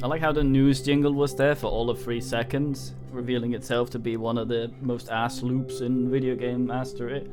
I like how the news jingle was there for all of 3 seconds, revealing itself to be one of the most ass loops in video game mastery.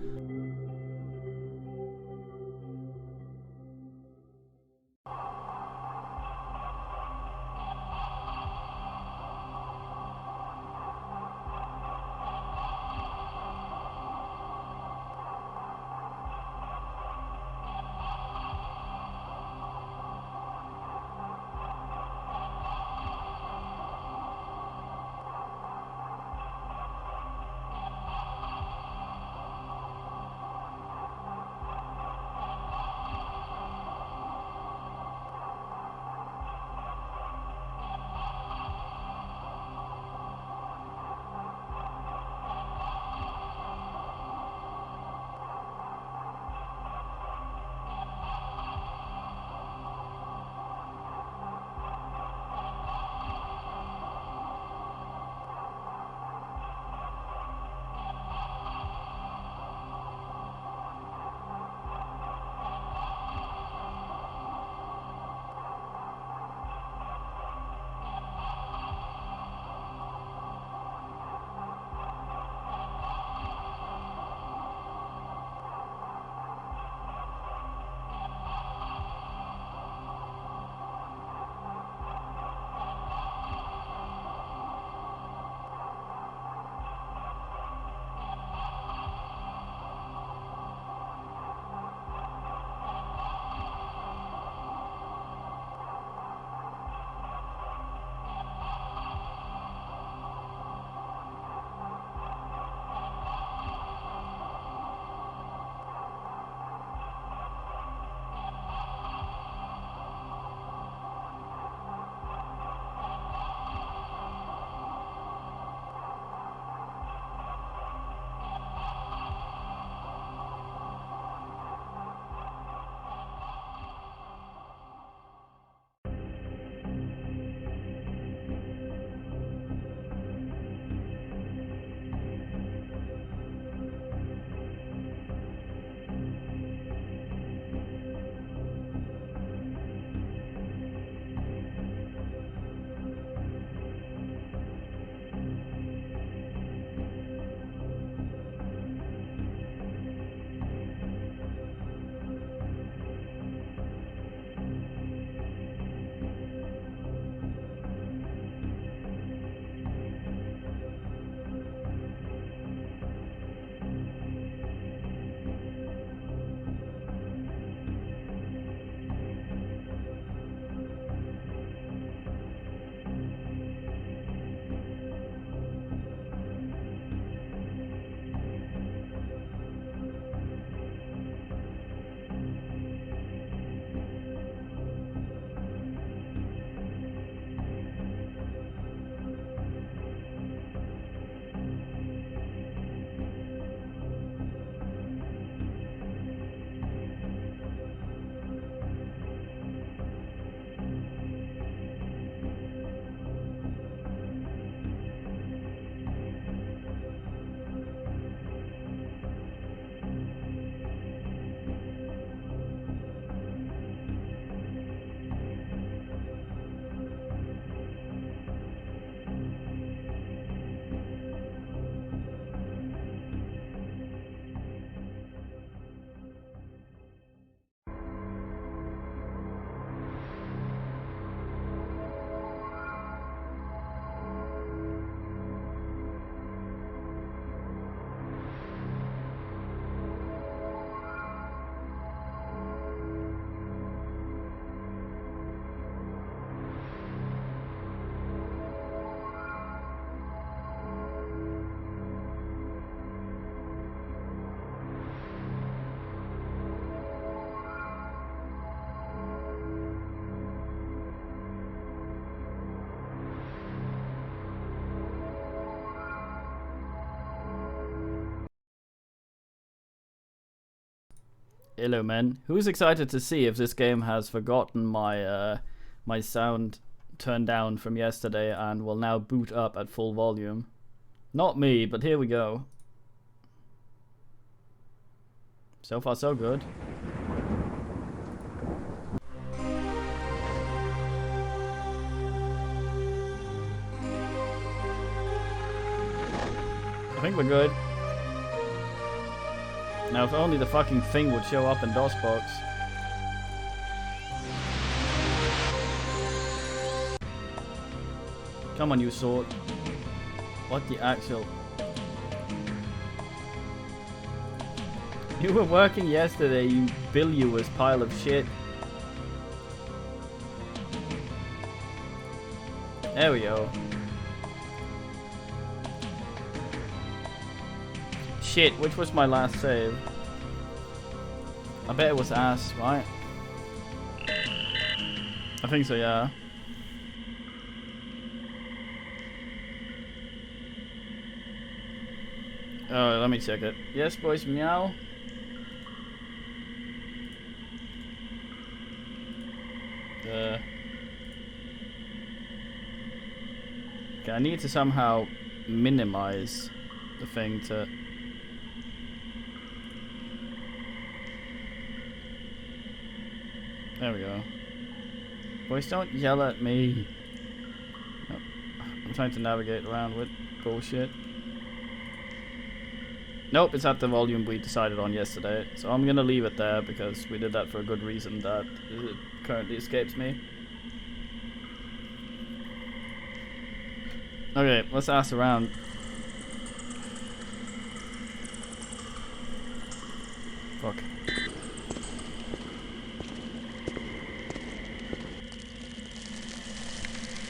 Hello, man. Who's excited to see if this game has forgotten my sound turned down from yesterday and will now boot up at full volume? Not me, but here we go. So far, so good. think we're good. Now, if only the fucking thing would show up in DOSBox. Come on, you sword. What the actual... You were working yesterday, you bilious pile of shit. There we go. Shit, which was my last save? I bet it was ass, right? I think so, yeah. Oh, let me check it. Yes, boys, meow. Okay, I need to somehow minimize the thing to... There we go. Boys, don't yell at me. No. I'm trying to navigate around with bullshit. Nope, it's at the volume we decided on yesterday. So I'm gonna leave it there because we did that for a good reason that currently escapes me. Okay, let's ask around. Fuck.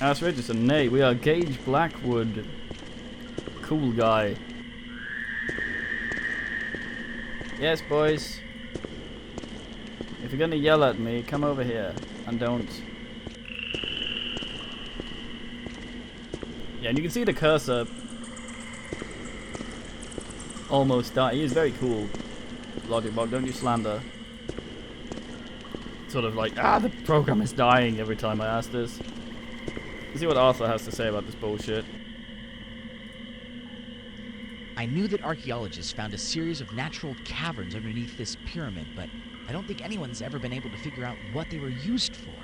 Ask Richardson, nay, we are Gage Blackwood. Cool guy. Yes, boys. If you're gonna yell at me, come over here and don't. Yeah, and you can see the cursor almost die. He is very cool. Logic Bog, don't you slander. Sort of like, the program is dying every time I ask this. Let's see what Arthur has to say about this bullshit. I knew that archaeologists found a series of natural caverns underneath this pyramid, but I don't think anyone's ever been able to figure out what they were used for.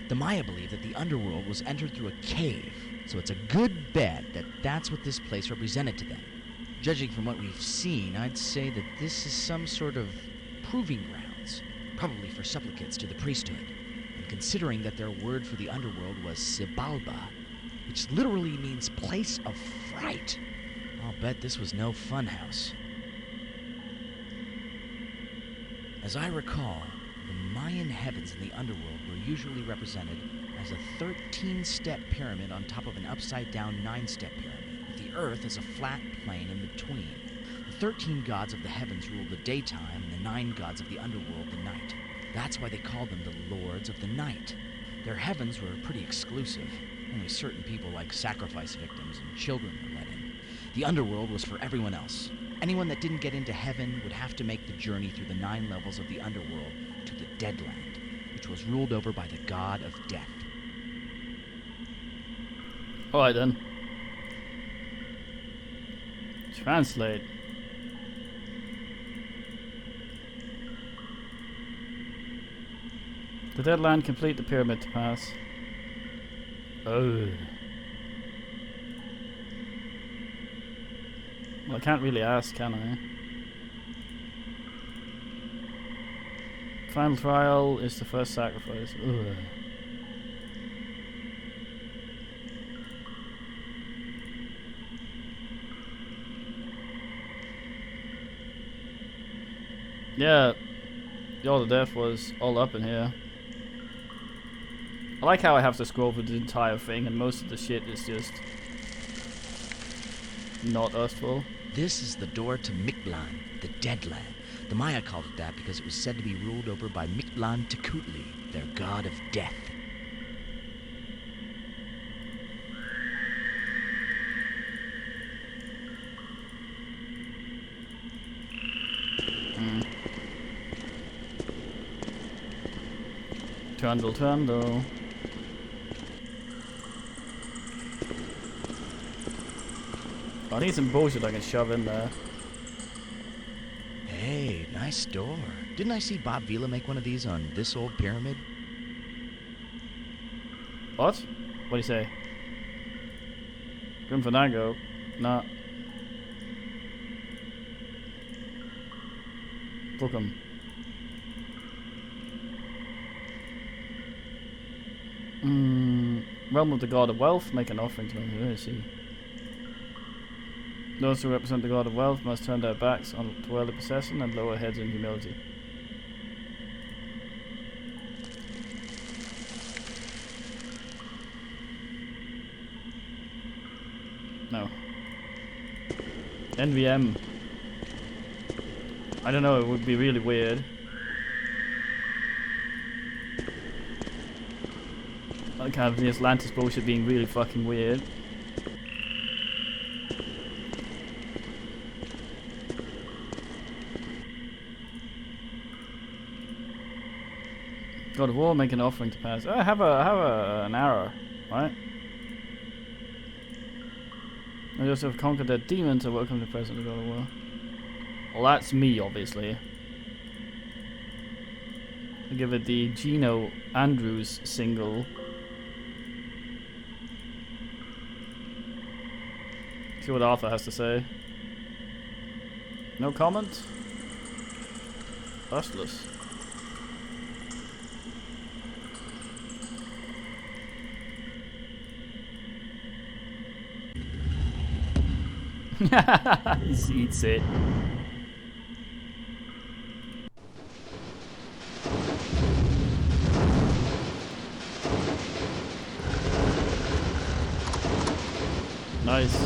The Maya believe that the underworld was entered through a cave, so it's a good bet that that's what this place represented to them. Judging from what we've seen, I'd say that this is some sort of proving grounds, probably for supplicants to the priesthood. And considering that their word for the underworld was Sibalba, which literally means place of fright, I'll bet this was no funhouse. As I recall, the Mayan heavens in the underworld were usually represented as a 13-step pyramid on top of an upside-down 9-step pyramid, with the earth as a flat plane in between. The 13 gods of the heavens ruled the daytime, and the 9 gods of the underworld the night. That's why they called them the Lords of the Night. Their heavens were pretty exclusive. Only certain people like sacrifice victims and children were let in. The underworld was for everyone else. Anyone that didn't get into heaven would have to make the journey through the 9 levels of the underworld to the Deadland, which was ruled over by the god of death. Alright then. Translate. The Deadland, complete the pyramid to pass. Oh. Well, I can't really ask, can I? Final trial is the first sacrifice. Ugh. Yeah, the Order of Death was all up in here. I like how I have to scroll through the entire thing and most of the shit is just not useful. This is the door to Mictlan, the Deadland. The Maya called it that because it was said to be ruled over by Mictlan Tecutli, their god of death. Trundle, trundle. I need some bullshit I can shove in there. Hey, nice door. Didn't I see Bob Vila make one of these on this old pyramid? What? What do you say? Grim Fandango? Nah. Book 'em. Realm of the God of Wealth. Make an offering to him. Who is he? Those who represent the God of Wealth must turn their backs on the worldly possession and lower heads in humility. No. NVM. I don't know, it would be really weird. Like have the Atlantis bullshit being really fucking weird. God of War, make an offering to pass. Oh, have an arrow, right? I just have conquered their demons, so welcome to the presence of God of War. Well, that's me, obviously. I give it the Gino Andrews single. See what Arthur has to say. No comment? Restless. He eats it. Nice.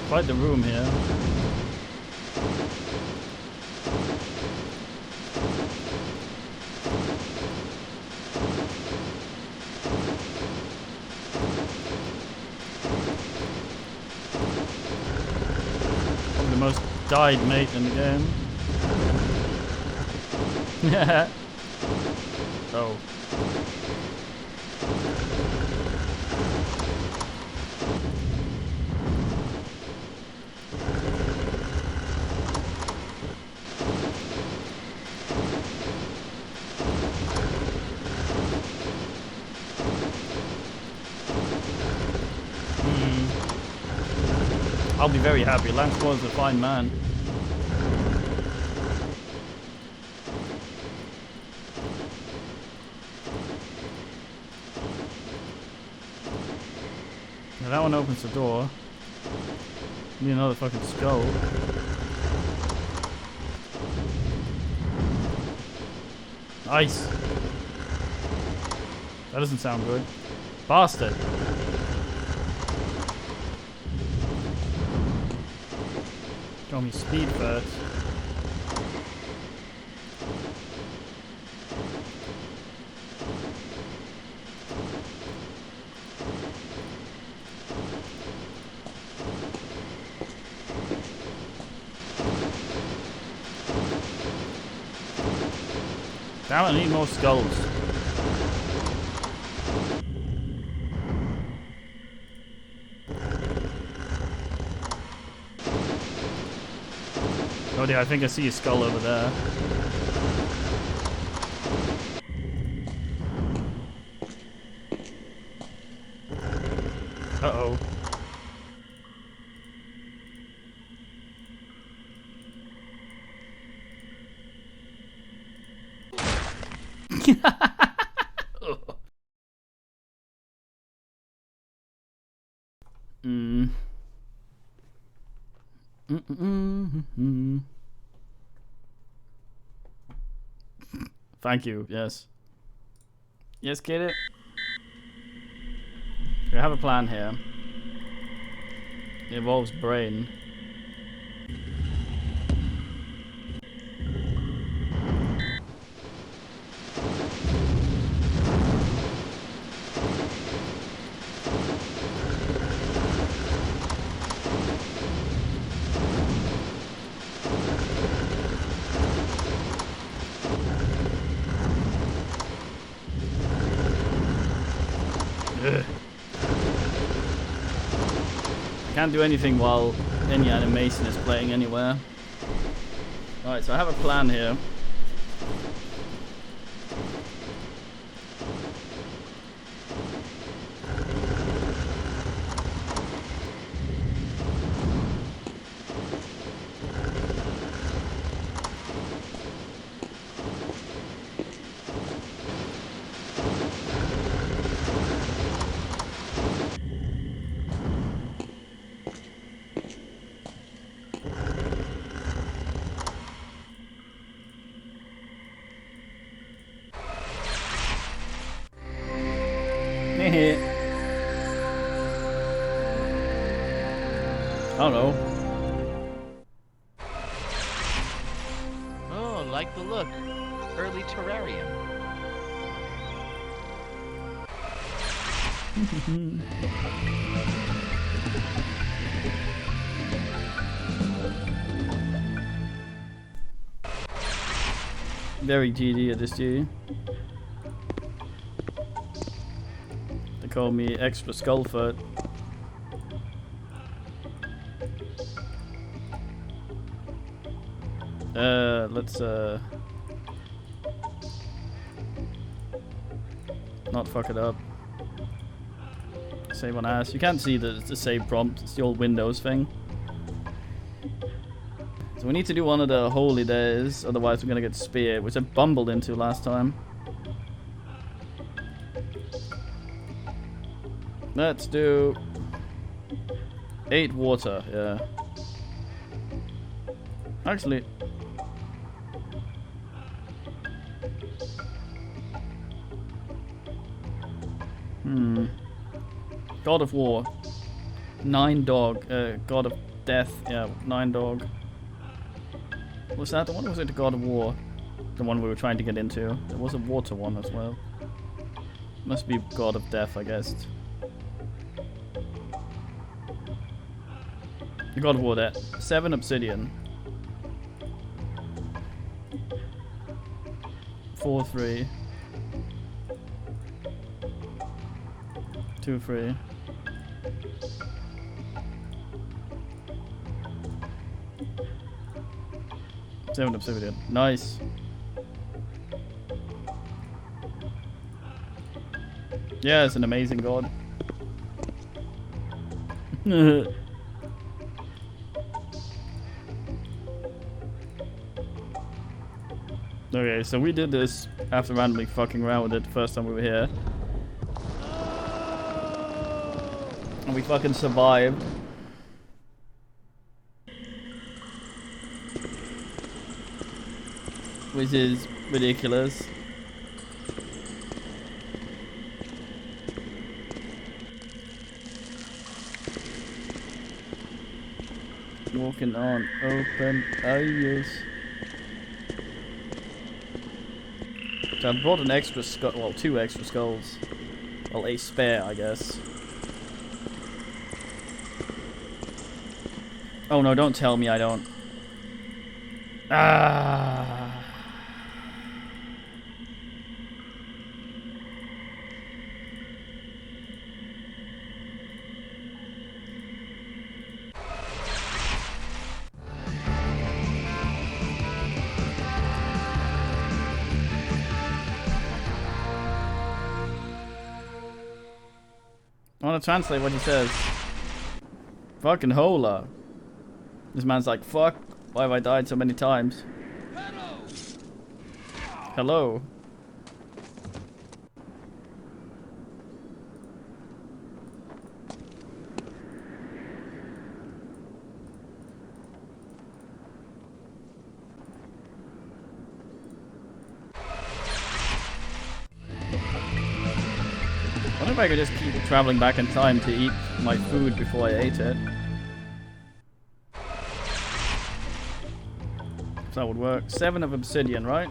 Quite the room here. Probably the most died mate in the game. Oh. I'll be very happy. Lance was a fine man. Now that one opens the door. Need another fucking skull. Nice. That doesn't sound good. Bastard. Show me speed first. Damn it, I need more skulls. Oh dear, I think I see a skull over there. Uh-oh. Thank you, yes. Yes, get it? We have a plan here. It involves brain. Can't do anything while any animation is playing anywhere. Alright, so I have a plan here. I don't know. Oh, like the look. Early terrarium. Very GD at this G. They call me extra skullfoot. Let's not fuck it up. Save on ass. You can't see the save prompt. It's the old Windows thing. So we need to do one of the holy days, otherwise we're gonna get speared, which I bumbled into last time. Let's do 8 water, yeah. Actually, God of War, 9 dog, God of Death, yeah, 9 dog. Was that the one, or was it the God of War? The one we were trying to get into. There was a water one as well. Must be God of Death, I guess. The God of War there. 7 obsidian. 4 3. 2 3. Seven obsidian. Nice. Yeah, it's an amazing god. Okay, so we did this after randomly fucking around with it the first time we were here. And we fucking survived. Which is ridiculous. Walking on open aisles. So I brought an extra skull, well, 2 extra skulls. Well, a spare, I guess. Oh no, don't tell me I don't. Ah. I want to translate what he says. Fucking hola. This man's like, fuck, why have I died so many times? Hello. I wonder if I could just keep traveling back in time to eat my food before I ate it. If that would work. 7 of obsidian, right?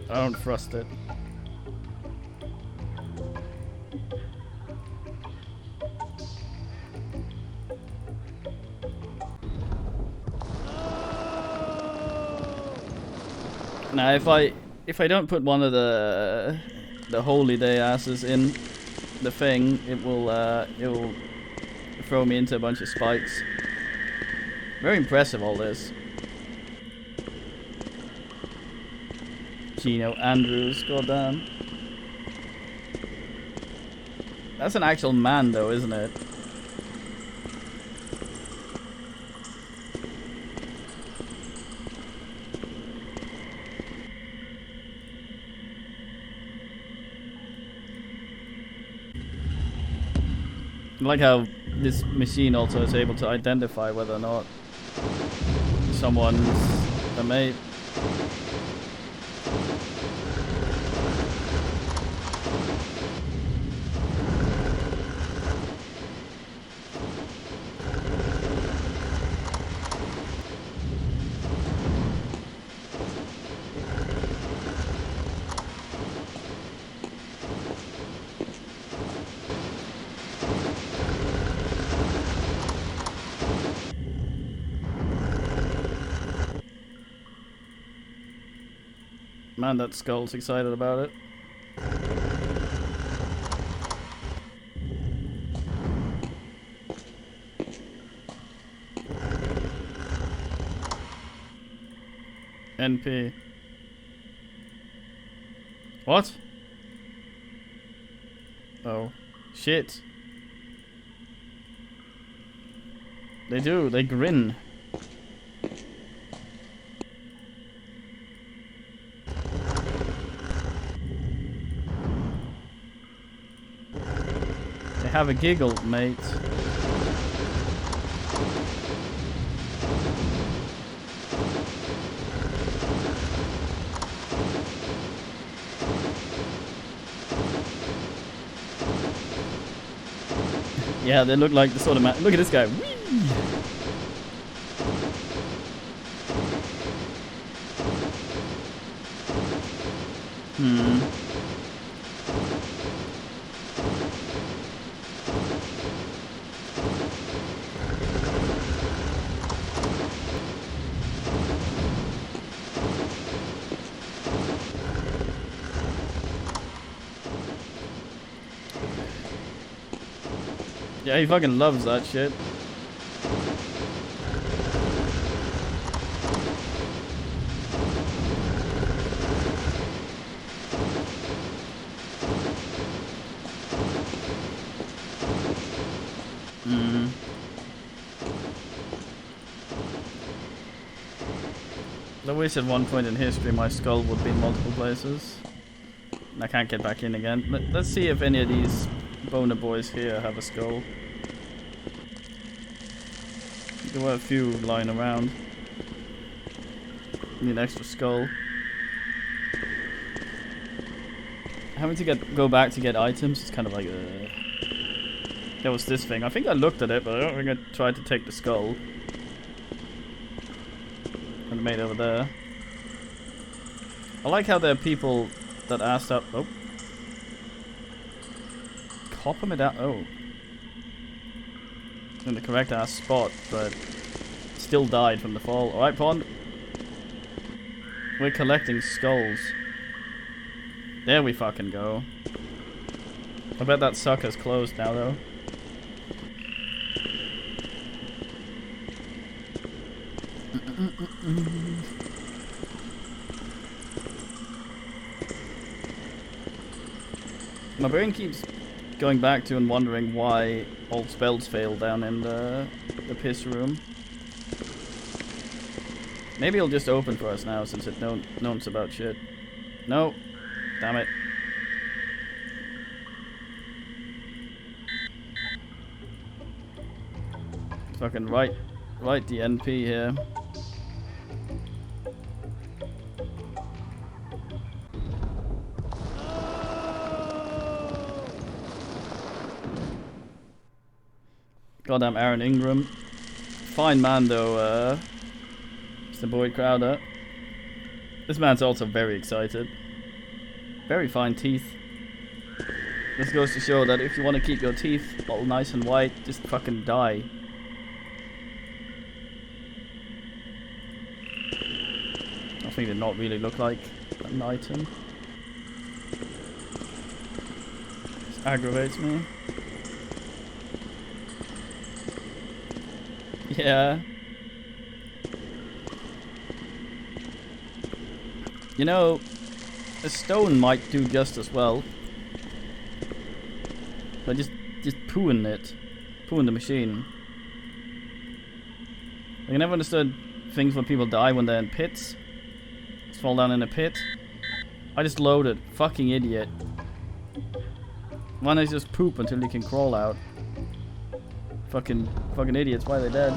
I don't trust it. Now, if I don't put one of the holy day asses in the thing, it will throw me into a bunch of spikes. Very impressive, all this. Gino Andrews, goddamn. That's an actual man, though, isn't it? I like how this machine also is able to identify whether or not someone's a mate. Man, that skull's excited about it. NP. What? Oh. Shit. They do, they grin. Have a giggle, mate. Yeah, they look like the sort of man. Look at this guy. Whee! Yeah, he fucking loves that shit. I wish at one point in history my skull would be in multiple places. I can't get back in again. Let's see if any of these boner boys here have a skull. There were a few lying around. Need an extra skull. Having to go back to get items, it's kind of like there was this thing. I think I looked at it, but I don't think I tried to take the skull. And made over there. I like how there are people that asked up. Oh. Copper medal. Oh. In the correct ass spot, but still died from the fall. Alright, Pond. We're collecting skulls. There we fucking go. I bet that sucker's closed now, though. My brain keeps going back to and wondering why all spells fail down in the piss room. Maybe it'll just open for us now since it knows about shit. No. Damn it. Fucking write the NP here. Goddamn Aaron Ingram. Fine man though, Mr. Boyd Crowder. This man's also very excited. Very fine teeth. This goes to show that if you want to keep your teeth all nice and white, just fucking die. I think they not really look like an item. This aggravates me. Yeah. You know, a stone might do just as well. So just pooing it. Pooing the machine. Like, I never understood things where people die when they're in pits. Just fall down in a pit. I just loaded. Fucking idiot. Why not just poop until you can crawl out? Fucking idiots. Why are they dead?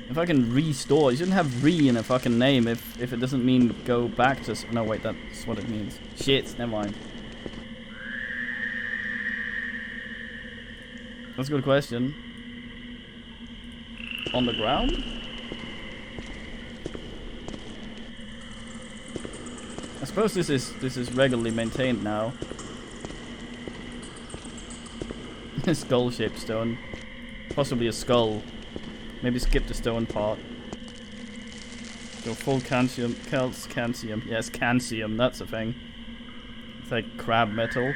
If I can restore, you shouldn't have re in a fucking name if it doesn't mean go back to. No, wait, that's what it means. Shit, never mind. That's a good question. On the ground? I suppose this is regularly maintained now. Skull-shaped stone, possibly a skull. Maybe skip the stone part. Go full calcium. Yes, calcium. That's a thing. It's like crab metal.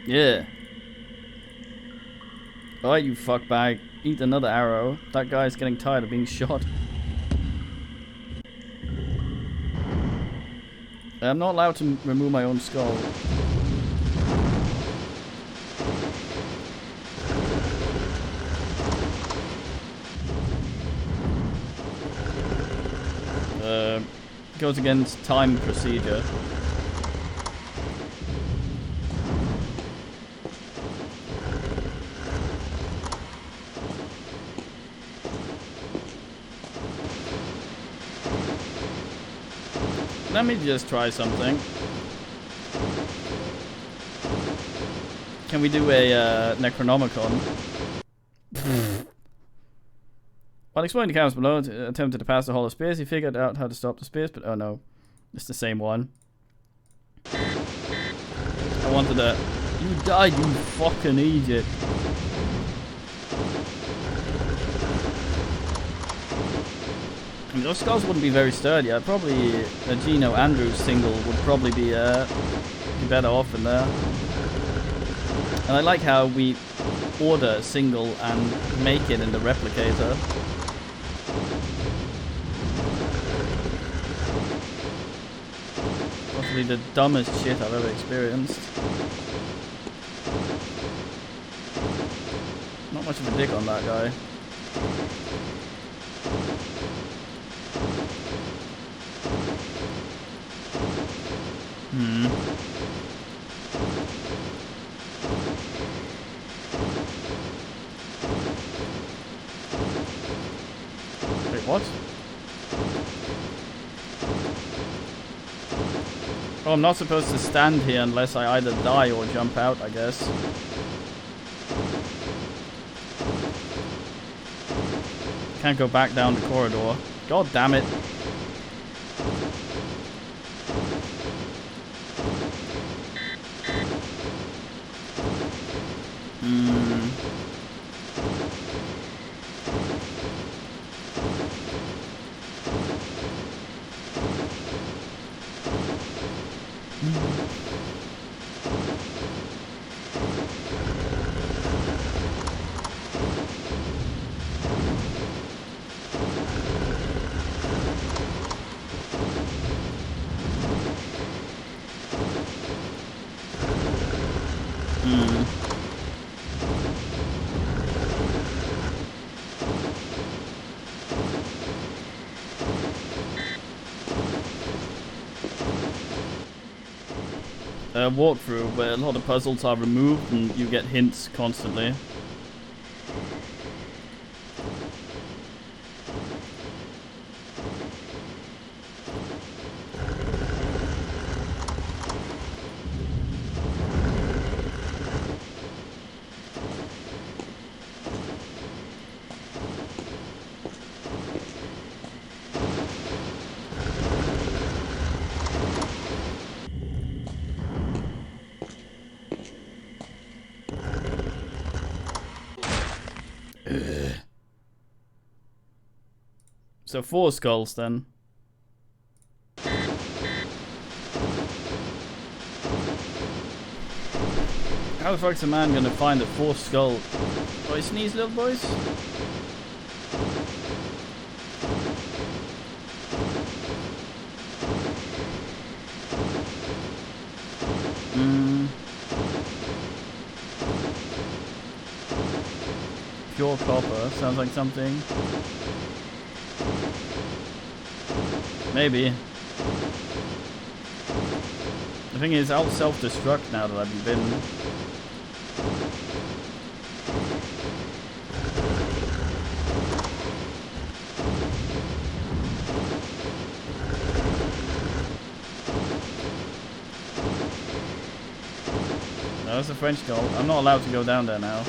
Yeah. Alright, you fuckbag. Eat another arrow. That guy's getting tired of being shot. I'm not allowed to remove my own skull. Goes against time procedure. Let me just try something. Can we do a Necronomicon? While exploring the caverns below, attempted to pass the Hall of Spears, he figured out how to stop the spears, but oh no. It's the same one. I wanted a... You died, you fucking idiot. I mean, those skulls wouldn't be very sturdy. Probably a Gino Andrews single would probably be better off in there. And I like how we order a single and make it in the replicator. Possibly the dumbest shit I've ever experienced. Not much of a dick on that guy. Wait, what? Oh, I'm not supposed to stand here unless I either die or jump out, I guess. Can't go back down the corridor. God damn it. Walkthrough where a lot of puzzles are removed and you get hints constantly. So 4 skulls then. How the fuck's a man gonna find the fourth skull? Boy, sneeze, little boys. Pure copper sounds like something. Maybe. The thing is, I'll self-destruct now that I've been bitten. No, that's a French skull. I'm not allowed to go down there now.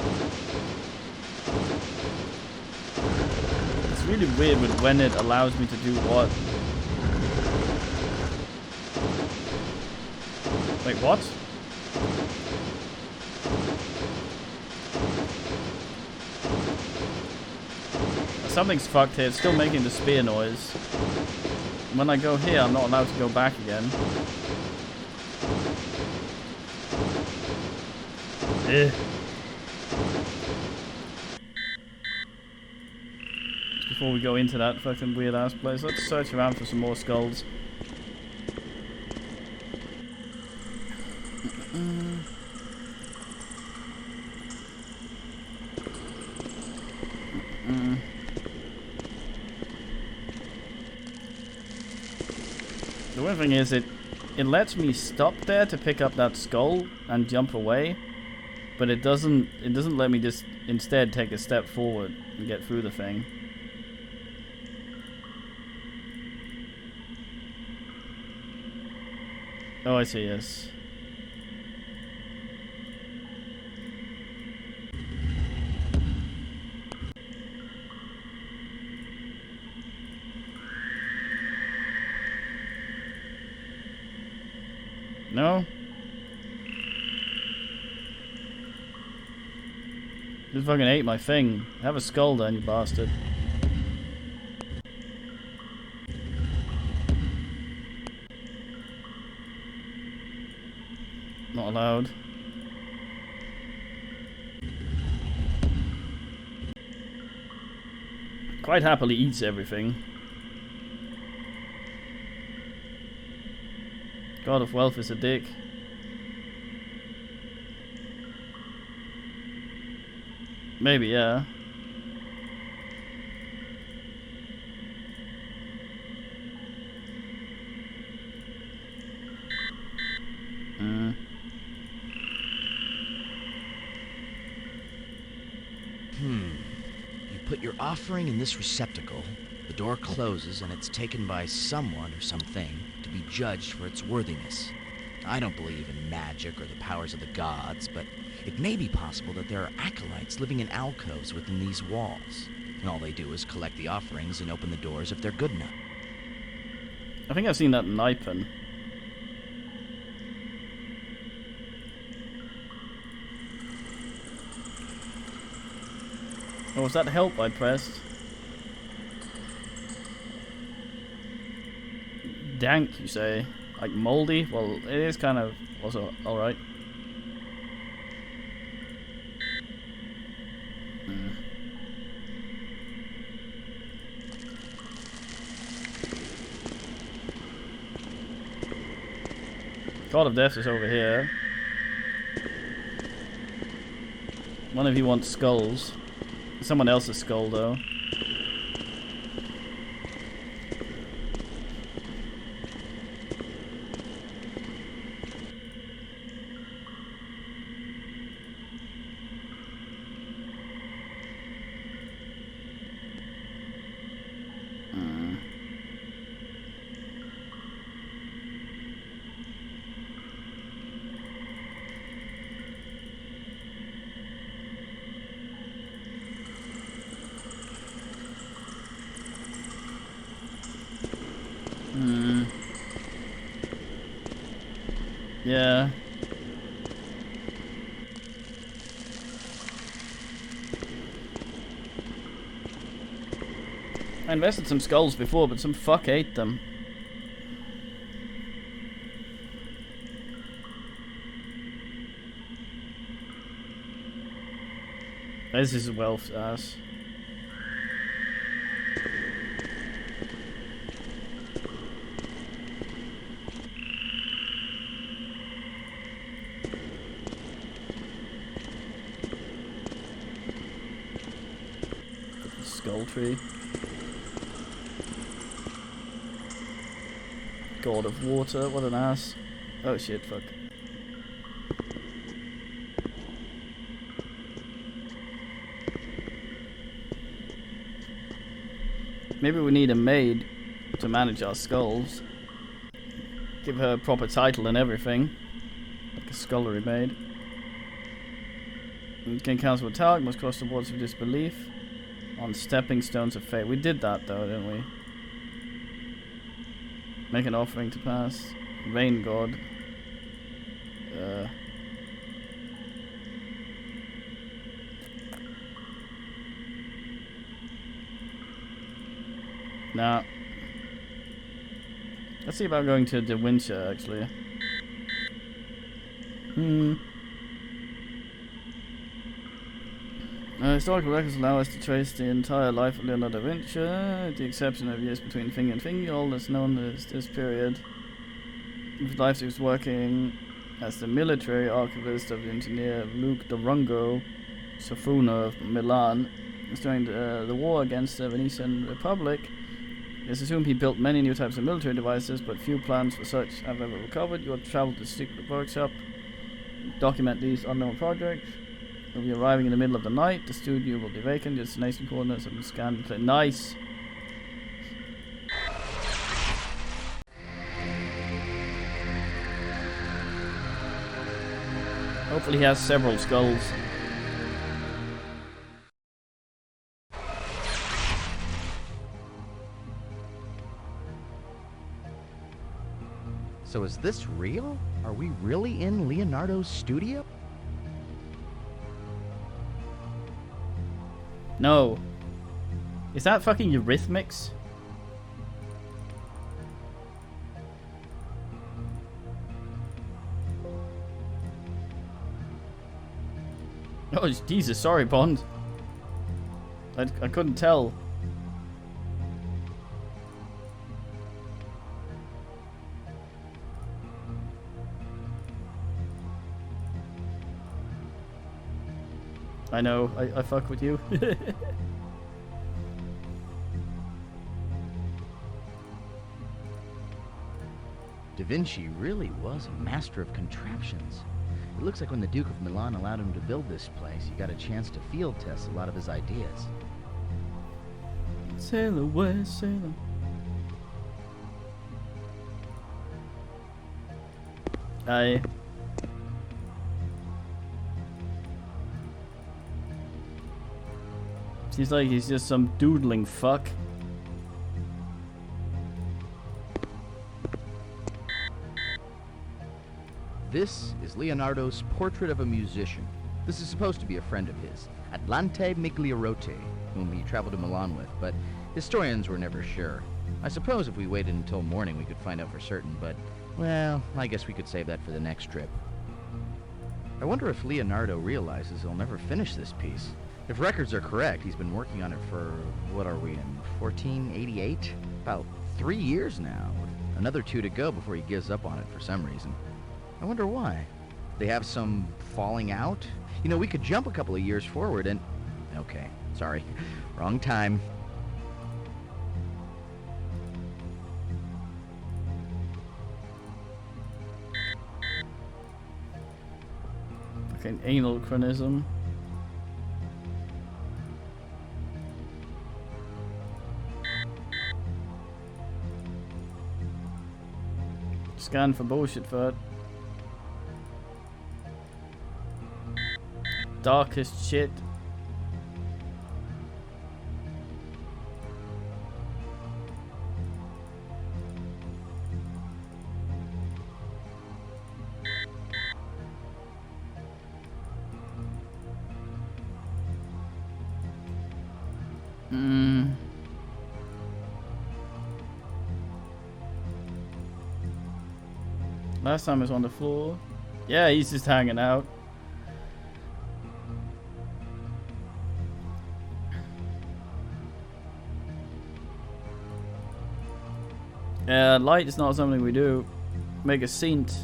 It's really weird with when it allows me to do what. Wait, what? Something's fucked here. It's still making the spear noise. When I go here, I'm not allowed to go back again. Ugh. Before we go into that fucking weird ass place, let's search around for some more skulls. The one thing is, it lets me stop there to pick up that skull and jump away, but it doesn't let me just instead take a step forward and get through the thing. Oh, I see, yes. No? You fucking ate my thing. Have a skull then, you bastard. Not allowed. Quite happily eats everything. God of Wealth is a dick. Maybe, yeah. You put your offering in this receptacle, the door closes, and it's taken by someone or something to be judged for its worthiness. I don't believe in magic or the powers of the gods, but it may be possible that there are acolytes living in alcoves within these walls, and all they do is collect the offerings and open the doors if they're good enough. I think I've seen that in Nipen. Oh, was that help I pressed? Dank, you say? Like moldy? Well, it is kind of also alright. God of Death is over here. One of you wants skulls. Someone else's skull, though. Yeah. I invested some skulls before, but some fuck ate them. This is Welf's ass. Skull tree. God of water, what an ass. Oh shit, fuck. Maybe we need a maid to manage our skulls. Give her a proper title and everything. Like a scullery maid. And can cancel a talent, must cross the waters of disbelief. On stepping stones of fate. We did that though, didn't we? Make an offering to pass. Rain god. Nah. Let's see about going to the Winter actually. Historical records allow us to trace the entire life of Leonardo da Vinci, with the exception of years between finger and finger. All that's known as this period. His life he was working as the military archivist of the engineer Luke Durungo Sofuna of Milan. During the war against the Venetian Republic, it's assumed he built many new types of military devices, but few plans for such have ever recovered. You will travel to the secret workshop, document these unknown projects. We'll be arriving in the middle of the night. The studio will be vacant. The destination coordinates have been scanned. Nice. Hopefully he has several skulls. So is this real? Are we really in Leonardo's studio? No. Is that fucking Eurythmics? Oh, Jesus, sorry, Bond. I couldn't tell. I know, I fuck with you. Da Vinci really was a master of contraptions. It looks like when the Duke of Milan allowed him to build this place, he got a chance to field test a lot of his ideas. Sail away, sailor. Aye. Seems like he's just some doodling fuck. This is Leonardo's portrait of a musician. This is supposed to be a friend of his, Atlante Migliorotti, whom he traveled to Milan with, but historians were never sure. I suppose if we waited until morning we could find out for certain, but, well, I guess we could save that for the next trip. I wonder if Leonardo realizes he'll never finish this piece. If records are correct, he's been working on it for, what are we in, 1488? About 3 years now, with another 2 to go before he gives up on it for some reason. I wonder why. They have some falling out? You know, we could jump a couple of years forward and... Okay, sorry. Wrong time. Fucking anal chronism. Scan for bullshit for it. Darkest shit. Last time he was on the floor. Yeah, he's just hanging out. Light is not something we do. Make a saint.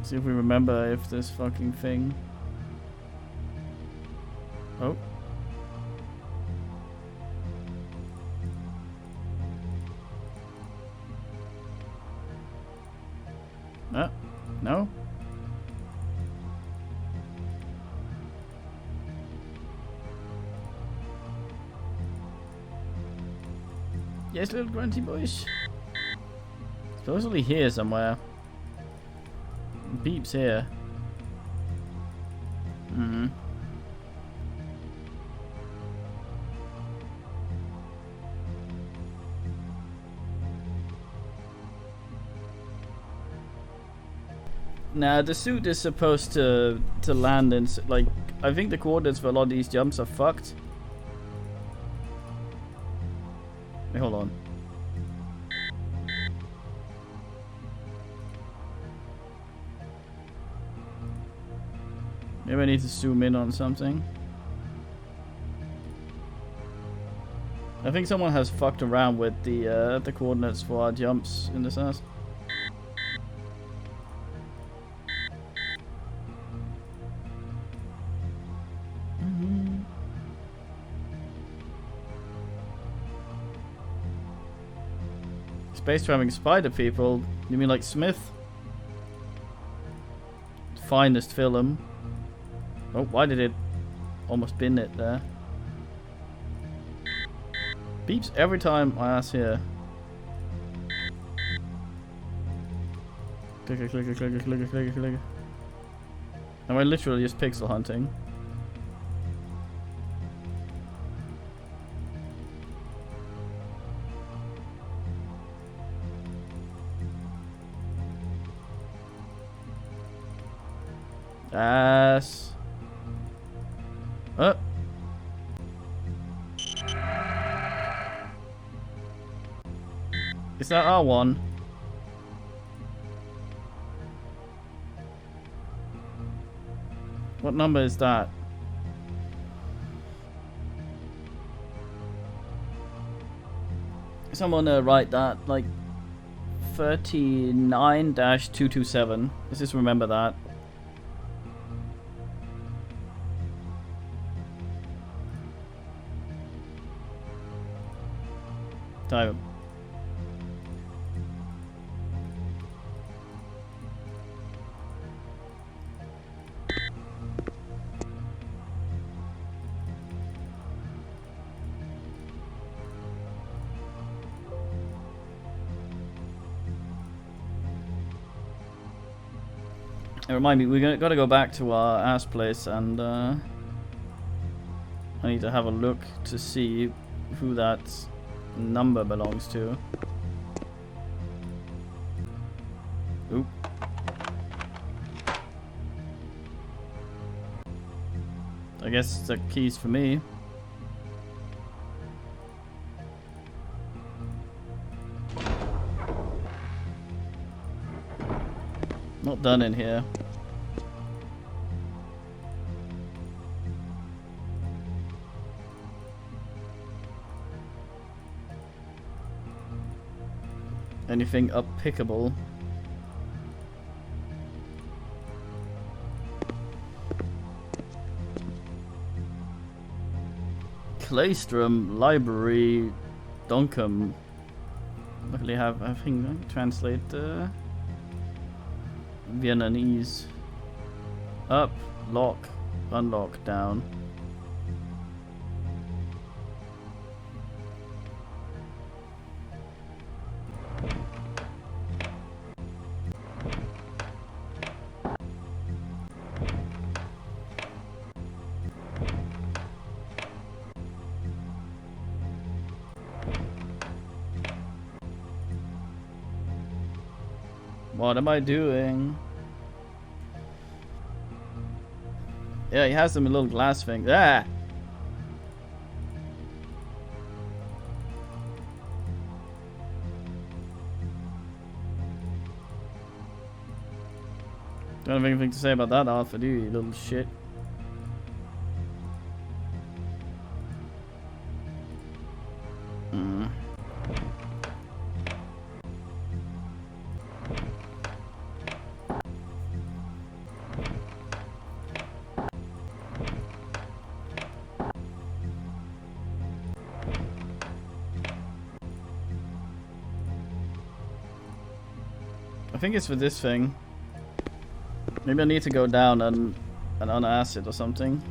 See if we remember if this fucking thing. Oh. No? Yes, little grunty boys. Supposedly here somewhere. Beep's here. Now the suit is supposed to land in like, I think the coordinates for a lot of these jumps are fucked. Wait, hold on. Maybe I need to zoom in on something. I think someone has fucked around with the coordinates for our jumps in this house. Space traveling spider people? You mean like Smith? Finest film. Oh, why did it almost bin it there? Beeps every time I ask here. Clicker, clicker, clicker, clicker, clicker, clicker. And we're literally just pixel hunting. Ass. Oh. Is that R1? What number is that? Someone write that, like 39-227. Let's just remember that. Time. And remind me, we gotta go back to our ass place, and I need to have a look to see who that number belongs to. Oop. I guess the key's for me. Not done in here. Anything up-pickable? Claystrom, library, Donkum. Luckily I have, I think I can translate Vietnamese. Up, lock, unlock, down. What am I doing? Yeah, he has some little glass things. Ah! Don't have anything to say about that, Alpha, do you little shit? I think it's for this thing. Maybe I need to go down and on acid or something.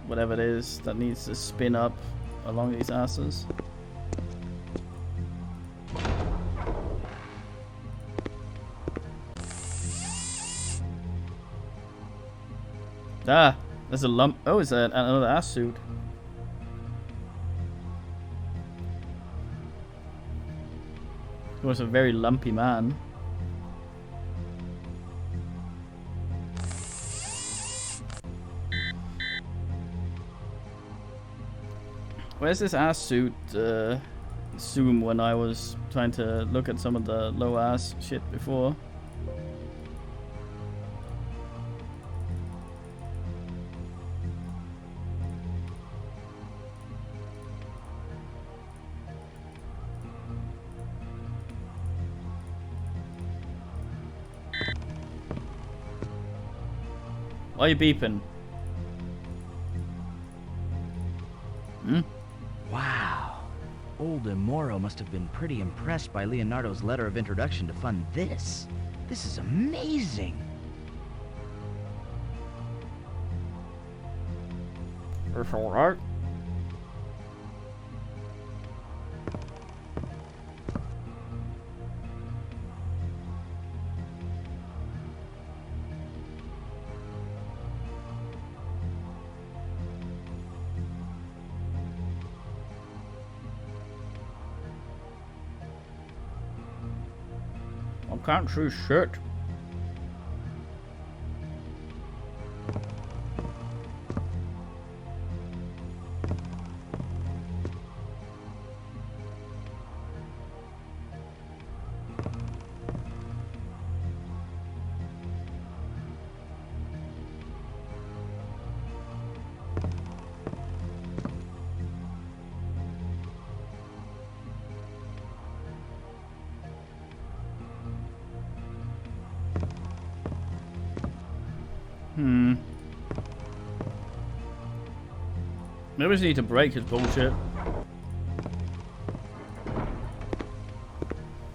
Whatever it is that needs to spin up along these asses. Ah, there's a lump. Oh, is that another ass suit? He was a very lumpy man. Where's this ass suit zoom when I was trying to look at some of the low ass shit before? Why are you beeping? Hmm? Wow. Old Moro must have been pretty impressed by Leonardo's letter of introduction to fund this. This is amazing. It's alright. I can't see shit. Maybe we just need to break his bullshit.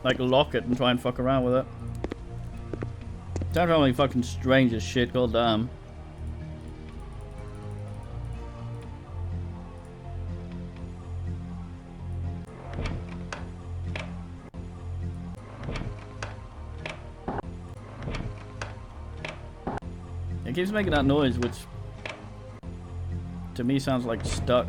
Like lock it and try and fuck around with it. Sounds like fucking strange as shit, goddamn. It keeps making that noise, which to me sounds like stuck.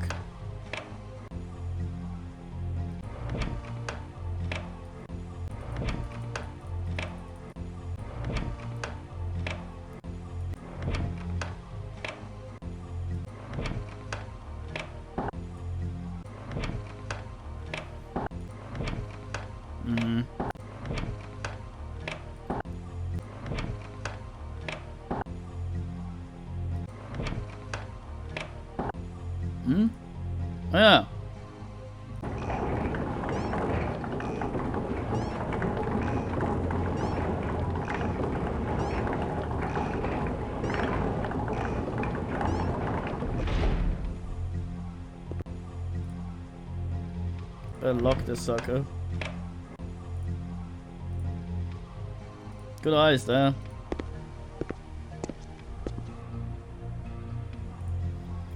Yeah. Better lock this sucker. Good eyes there.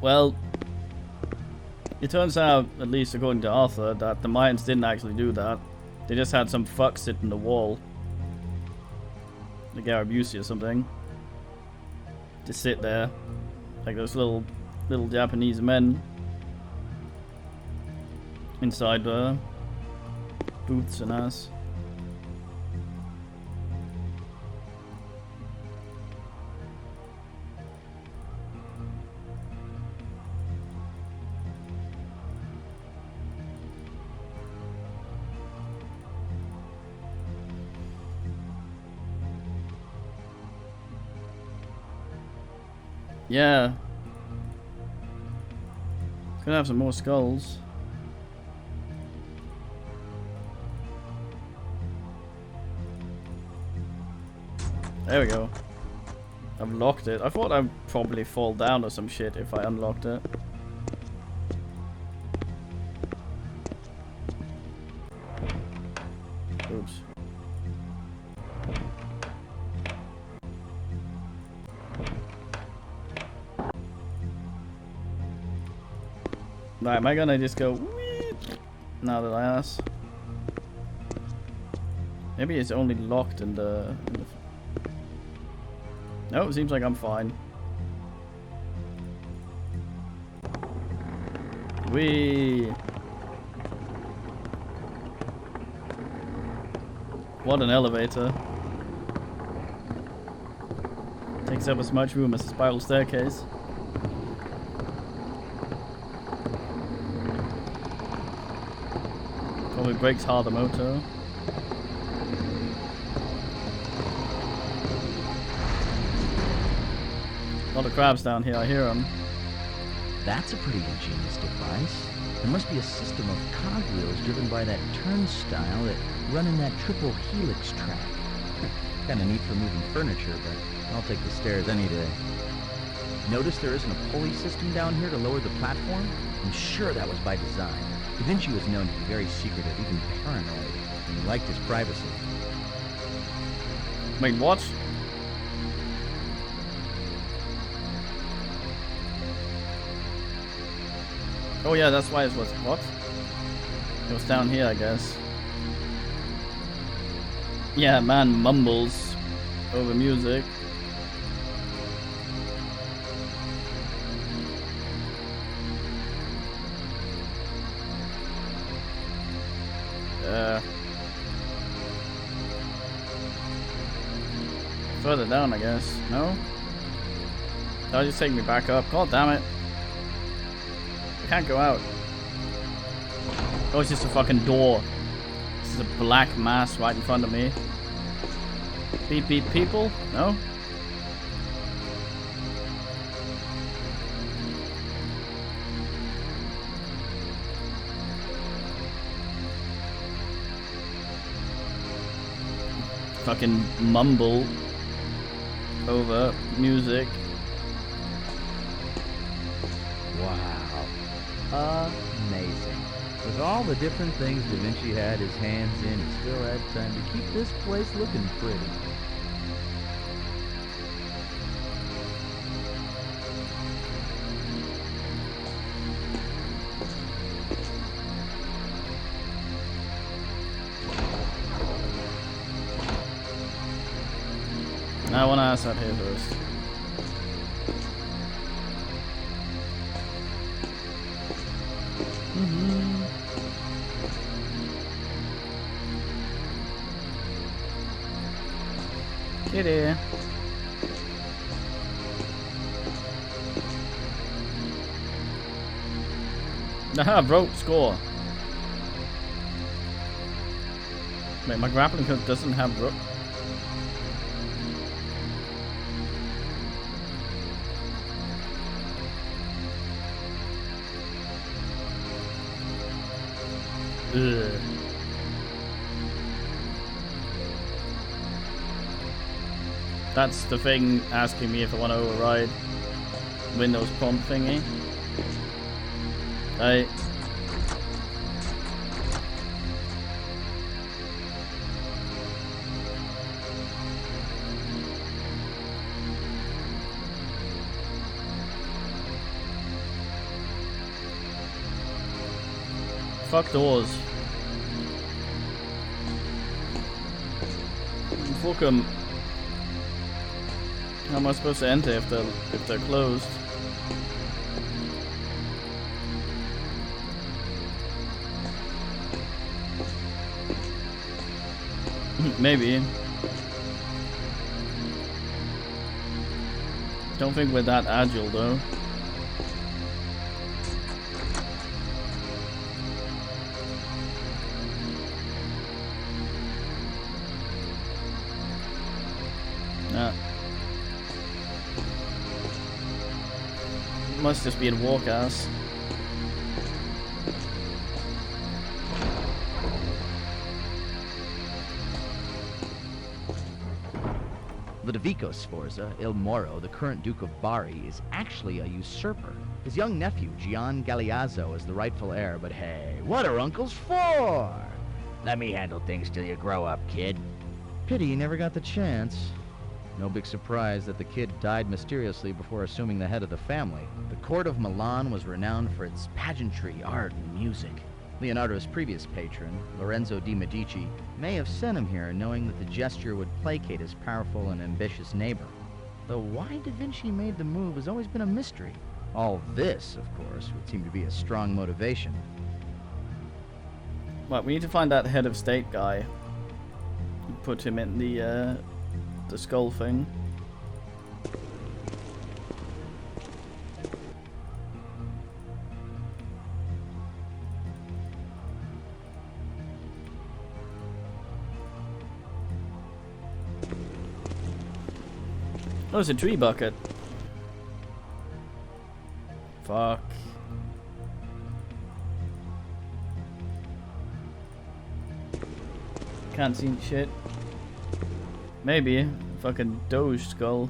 Well, it turns out, at least according to Arthur, that the Mayans didn't actually do that. They just had some fuck sit in the wall. The Garibusi or something. Just sit there. Like those little Japanese men. Inside booths and ass. Yeah. Could have some more skulls. There we go. I've locked it. I thought I'd probably fall down or some shit if I unlocked it. Oops. Right, am I gonna just go whee now that I ask? Maybe it's only locked in the no, it seems like I'm fine. Whee! What an elevator. Takes up as much room as a spiral staircase. Probably brakes harder motor. A lot of crabs down here, I hear them. That's a pretty ingenious device. There must be a system of cogwheels driven by that turnstile that run in that triple helix track. Kinda neat for moving furniture, but I'll take the stairs any day. Notice there isn't a pulley system down here to lower the platform? I'm sure that was by design. Da Vinci was known to be very secretive, even paranoid, and he liked his privacy. Wait, what? Oh yeah, that's why it was what? It was down here, I guess. Yeah, man mumbles over music. Further down, I guess. No? That'll just take me back up. God damn it. I can't go out. Oh, it's just a fucking door. This is a black mass right in front of me. Beep beep people? No? Fucking mumble over music. Wow. Amazing. With all the different things Da Vinci had his hands in, he still had time to keep this place looking pretty. I want to ask that here first. Kitty. Aha, rope score. Wait, my grappling hook doesn't have rope. Ugh. That's the thing asking me if I want to override Windows prompt thingy. Right. Fuck doors. Fuck 'em. How am I supposed to enter if they're closed? Maybe. Don't think we're that agile though. Nah. Must just be in walk-ass. Ludovico Sforza, Il Moro, the current Duke of Bari, is actually a usurper. His young nephew, Gian Galeazzo, is the rightful heir, but hey, what are uncles for? Let me handle things till you grow up, kid. Pity you never got the chance. No big surprise that the kid died mysteriously before assuming the head of the family. The court of Milan was renowned for its pageantry, art, and music. Leonardo's previous patron, Lorenzo di Medici, may have sent him here knowing that the gesture would placate his powerful and ambitious neighbor. Though why Da Vinci made the move has always been a mystery. All this, of course, would seem to be a strong motivation. Right, we need to find that head of state guy. Put him in the skull thing. Oh, it's a tree bucket. Fuck. Can't see shit. Maybe. Fucking Doge skull.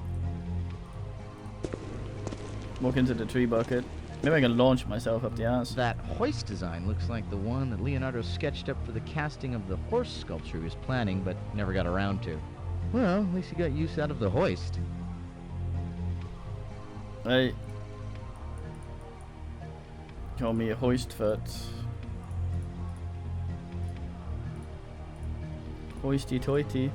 Walk into the tree bucket. Maybe I can launch myself up the ass. That hoist design looks like the one that Leonardo sketched up for the casting of the horse sculpture he was planning, but never got around to. Well, at least he got use out of the hoist. Hey. Call me a hoist foot. Hoisty toity.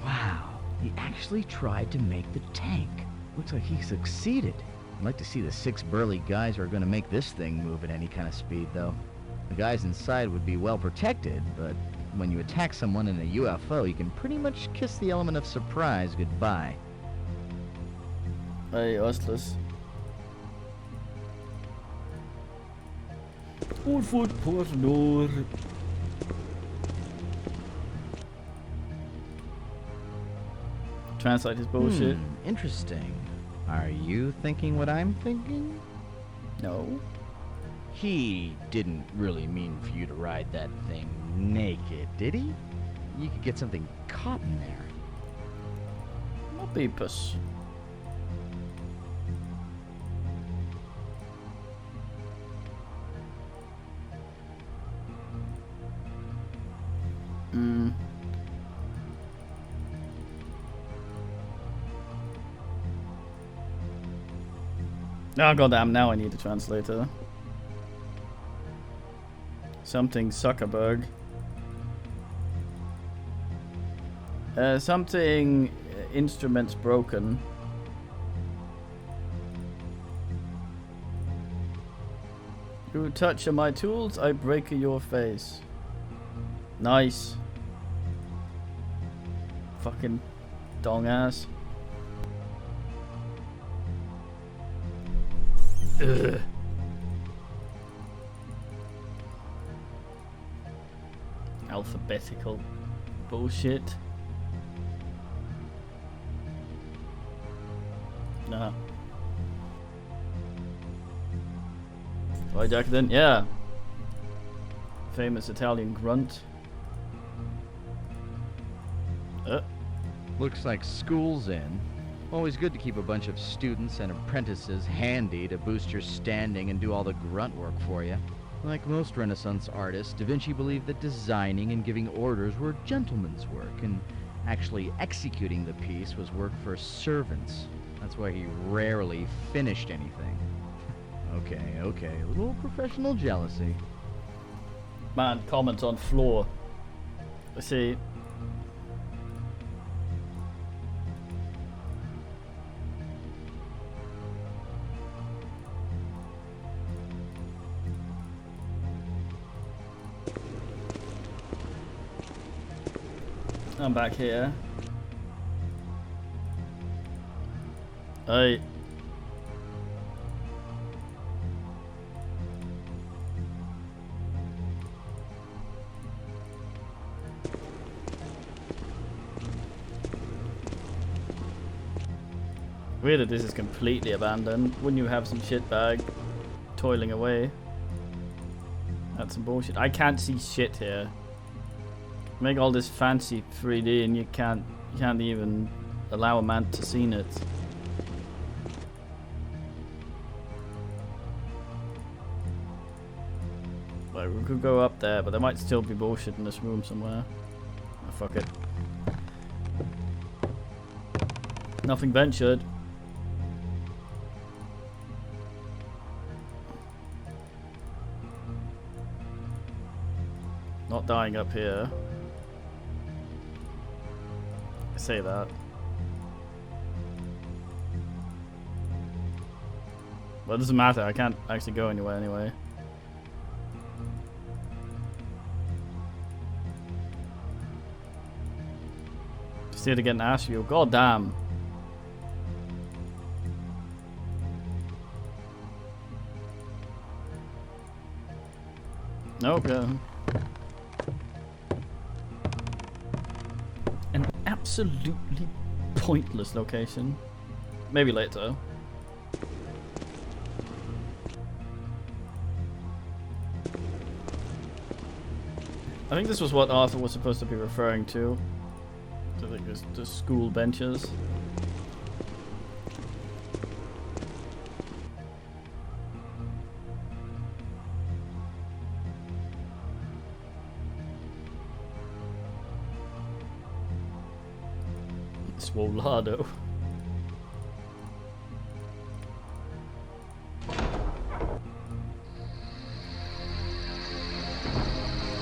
Wow, he actually tried to make the tank. Looks like he succeeded. I'd like to see the 6 burly guys who are going to make this thing move at any kind of speed, though. The guys inside would be well protected, but when you attack someone in a UFO, you can pretty much kiss the element of surprise goodbye. Hey, Ostless. Foot door. Translate his bullshit. Interesting. Are you thinking what I'm thinking? No. He didn't really mean for you to ride that thing naked, did he? You could get something caught in there. Not beepus. Oh goddamn, now I need a translator. Something Zuckerberg. Something instruments broken. You touch my tools, I break your face. Nice. Fucking dong ass. Ugh. Alphabetical bullshit. Nah. Hijack then? Yeah. Famous Italian grunt. Looks like school's in. Always good to keep a bunch of students and apprentices handy to boost your standing and do all the grunt work for you. Like most Renaissance artists, Da Vinci believed that designing and giving orders were gentleman's work, and actually executing the piece was work for servants. That's why he rarely finished anything. Okay, a little professional jealousy. Man, comment on floor. I see. I'm back here. Hey. Weird that this is completely abandoned. Wouldn't you have some shitbag toiling away? That's some bullshit. I can't see shit here. Make all this fancy 3D and you can't even allow a man to see it. Like, we could go up there, but there might still be bullshit in this room somewhere. Oh, fuck it. Nothing ventured. Not dying up here. I say that. But it doesn't matter, I can't actually go anywhere anyway. Just here to get an ash view. God damn. Nope, yeah. An absolutely pointless location. Maybe later. I think this was what Arthur was supposed to be referring to. I think it's the school benches. Swolado.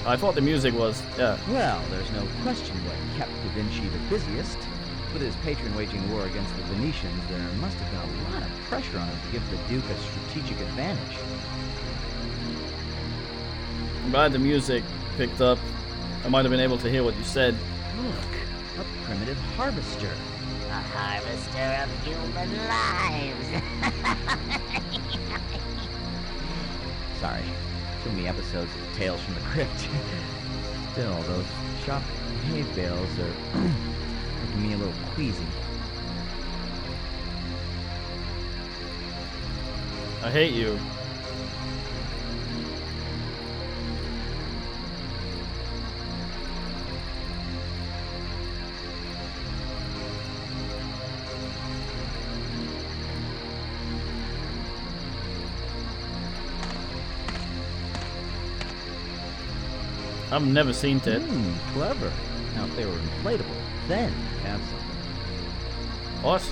I thought the music was, yeah. Well, there's no question what kept Da Vinci the busiest. With his patron waging war against the Venetians, there must have been a lot of pressure on him to give the Duke a strategic advantage. I'm glad the music picked up. I might have been able to hear what you said. Look, a primitive harvester. A harvester of human lives. Sorry, too many episodes of Tales from the Crypt. Still, those chopped hay bales are making me a little queasy. I hate you. I've never seen it. Clever. Now, if they were inflatable, then you'd have something. What?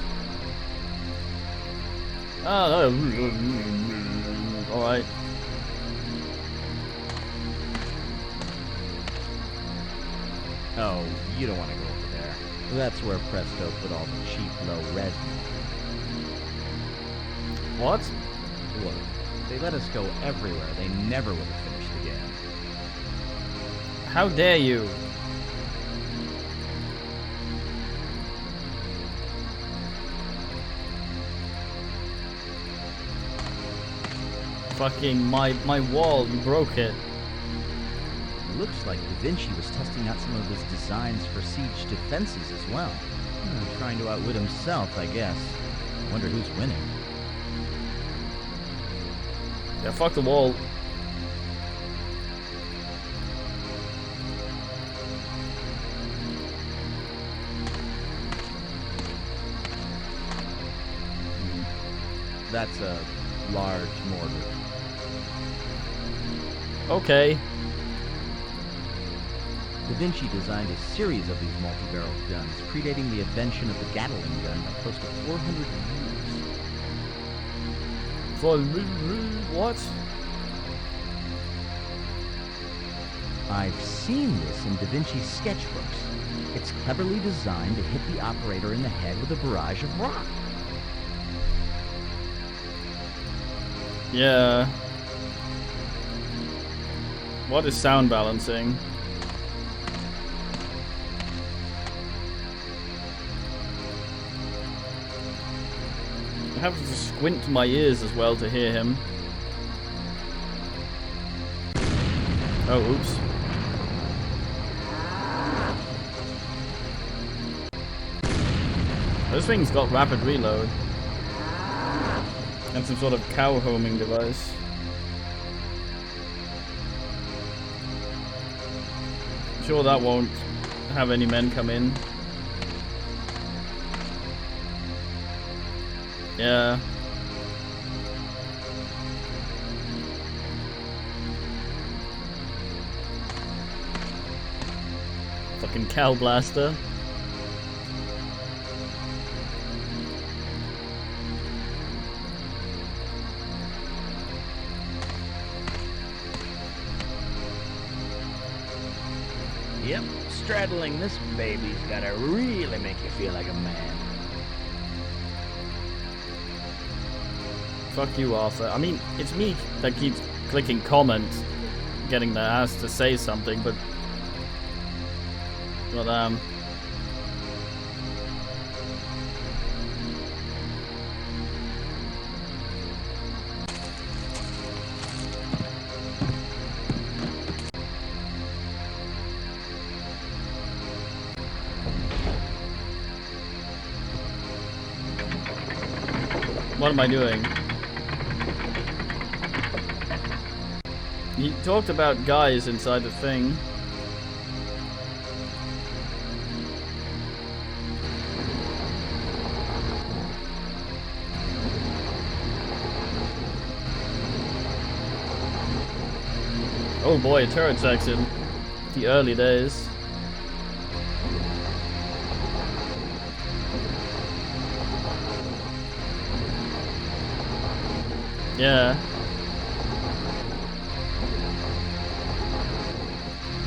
Oh, alright. Oh, you don't want to go over there. That's where Presto put all the cheap, low-res. What? Look, they let us go everywhere. They never would have finished the game. How dare you? Fucking my wall, you broke it. Looks like Da Vinci was testing out some of his designs for siege defenses as well. Trying to outwit himself, I guess. I wonder who's winning. Yeah, fuck the wall. That's a large mortar. Okay. Da Vinci designed a series of these multi-barreled guns, predating the invention of the Gatling gun by close to 400 years. For what? I've seen this in Da Vinci's sketchbooks. It's cleverly designed to hit the operator in the head with a barrage of rock. Yeah. What is sound balancing? I have to squint my ears as well to hear him. Oh, oops. This thing's got rapid reload. And some sort of cow homing device. I'm sure that won't have any men come in. Yeah. Fucking cow blaster. Yep, straddling this baby's gotta really make you feel like a man. Fuck you, Arthur. I mean, it's me that keeps clicking comment, getting the ass to say something, but... Goddamn. What am I doing? He talked about guys inside the thing. Oh boy, a turret section. The early days. Yeah.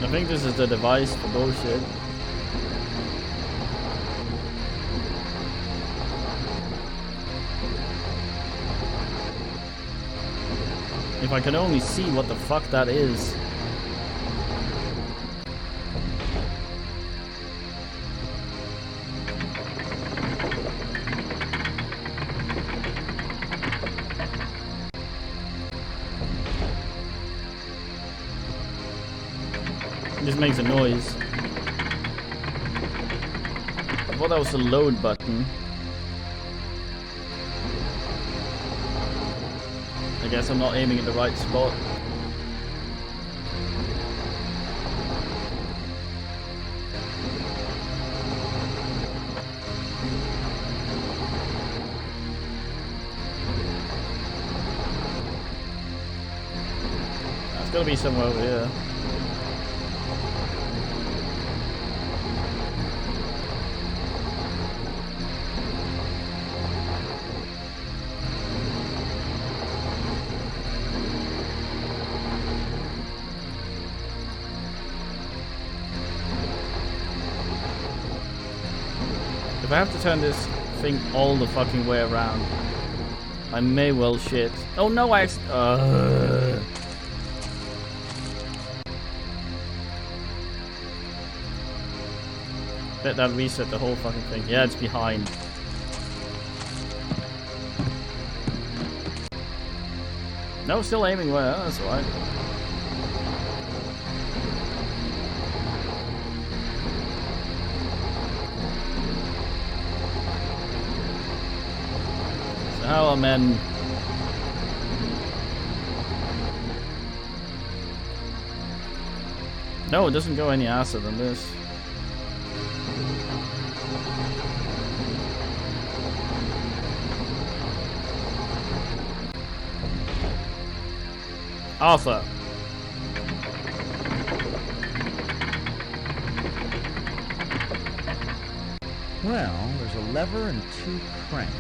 I think this is the device for bullshit. If I can only see what the fuck that is. This makes a noise. I thought that was the load button. I guess I'm not aiming at the right spot. It's gotta be somewhere over here. If I have to turn this thing all the fucking way around, I may well shit. Oh no, I bet that reset the whole fucking thing. Yeah, it's behind. No, still aiming well, that's alright. How are men? No, it doesn't go any faster than this. Arthur. Well, there's a lever and 2 cranks.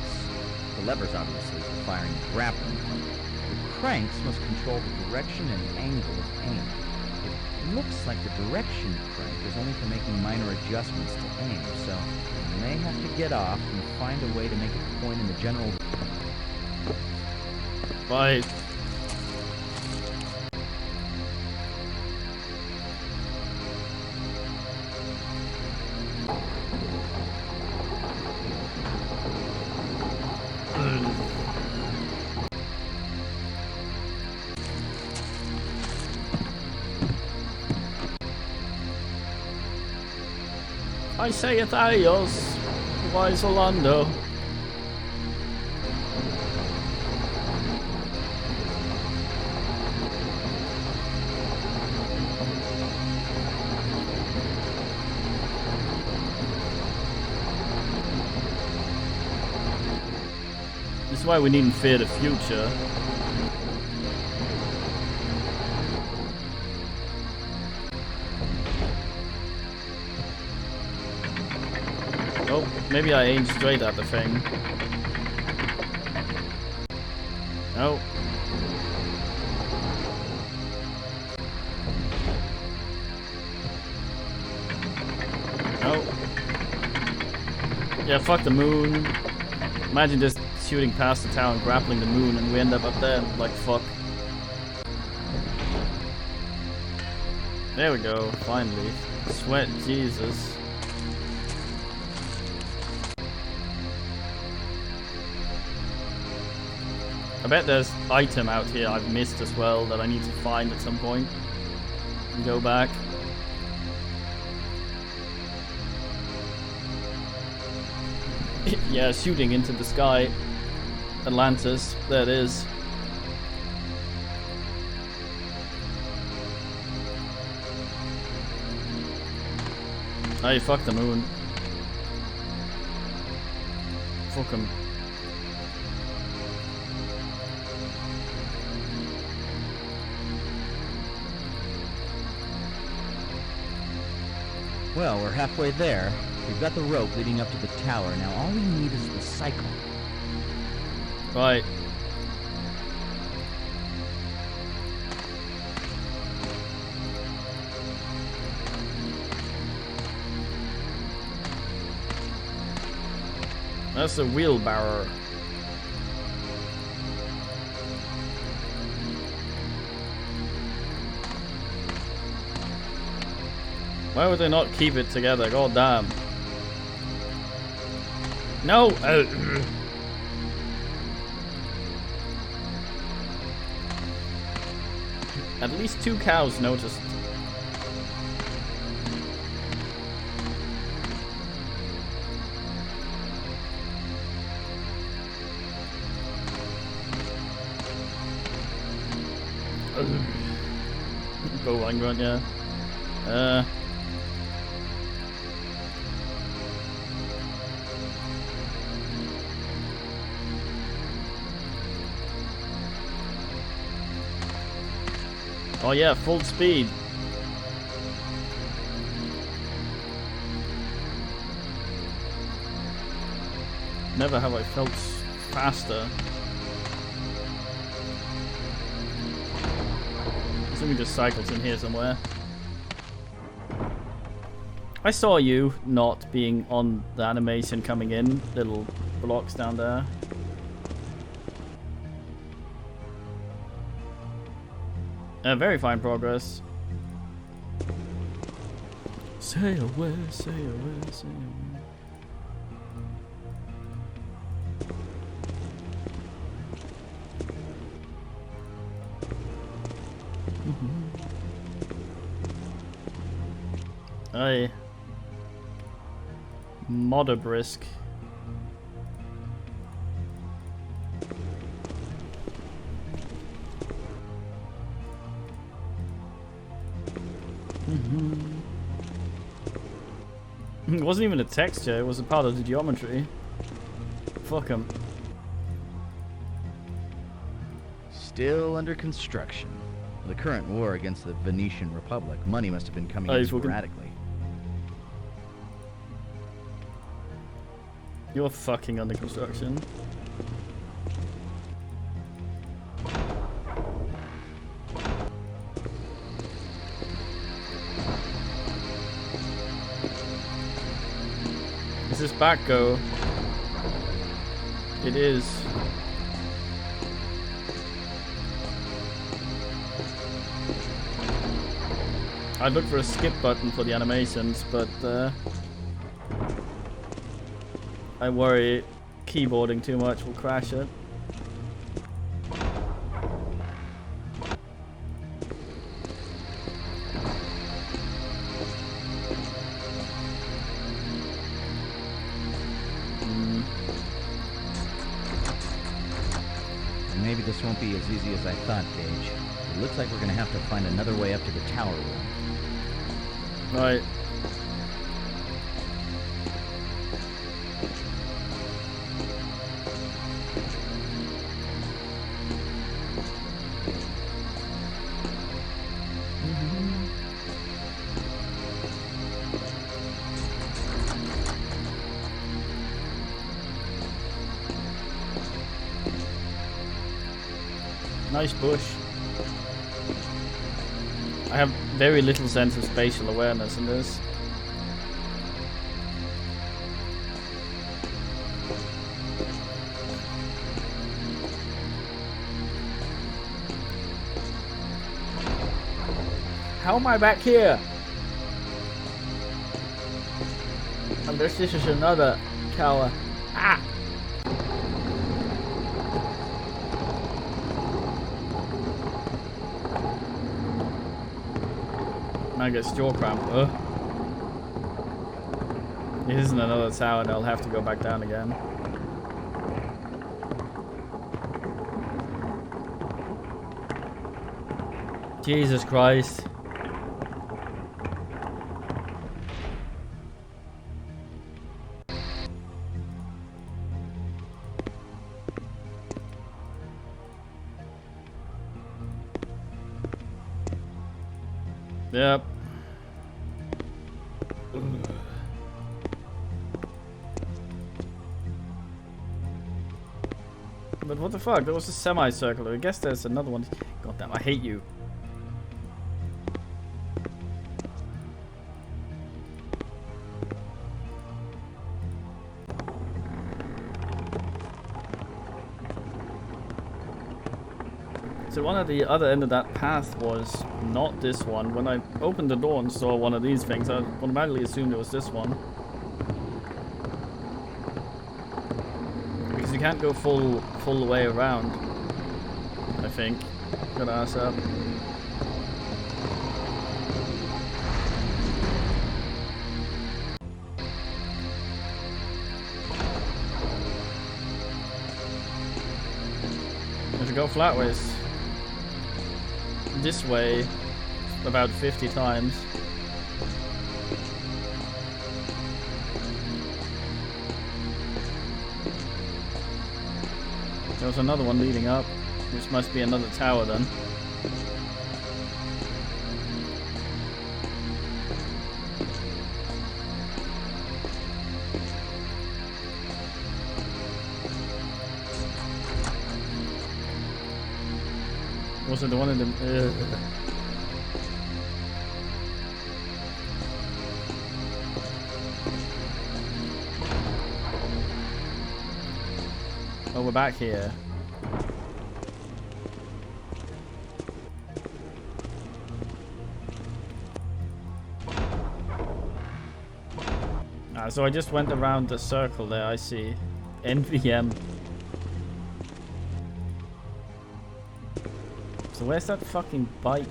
The lever's obviously for firing the grappling hook. The cranks must control the direction and angle of aim. It looks like the direction crank is only for making minor adjustments to aim, so you may have to get off and find a way to make it point in the general... Bye. I say it adios, wise Orlando. This is why we needn't fear the future. Oh, maybe I aimed straight at the thing. No. Yeah, fuck the moon. Imagine just shooting past the tower and grappling the moon and we end up there and like fuck. There we go, finally. Sweat Jesus. I bet there's item out here I've missed as well that I need to find at some point. And go back. Yeah, shooting into the sky. Atlantis, there it is. Hey, fuck the moon. Fuck him. Well, we're halfway there. We've got the rope leading up to the tower. Now all we need is the cycle. Right. That's a wheelbarrow. Why would they not keep it together? God damn. No! At least 2 cows noticed. Bowline grunt, yeah. Oh yeah, full speed. Never have I felt faster. Assuming just cycles in here somewhere. I saw you not being on the animation coming in. Little blocks down there. Very fine progress. Sail away, sail away, sail away. Aye. Modderbrisk. It wasn't even a texture, it was a part of the geometry. Fuck him. Still under construction. The current war against the Venetian Republic, money must have been coming in sporadically. You're fucking under construction. Is this back go? It is. I'd look for a skip button for the animations, but I worry keyboarding too much will crash it. Maybe this won't be as easy as I thought, Gage. It looks like we're gonna have to find another way up to the tower room. Right. Nice bush. I have very little sense of spatial awareness in this. How am I back here? Unless this is another tower. Ah! I get jaw cramp. Ugh. This isn't another tower and I'll have to go back down again. Jesus Christ. Yep. But what the fuck? There was a semicircular. I guess there's another one. God damn, I hate you. So one at the other end of that path was not this one. When I opened the door and saw one of these things, I automatically assumed it was this one. Because you can't go full way around, I think. Gotta ass up. Have to go flatways. This way about 50 times. There was another one leading up, which must be another tower then. Was it the one in the... Oh, we're back here. So I just went around the circle there, I see. NVM. So where's that fucking bike?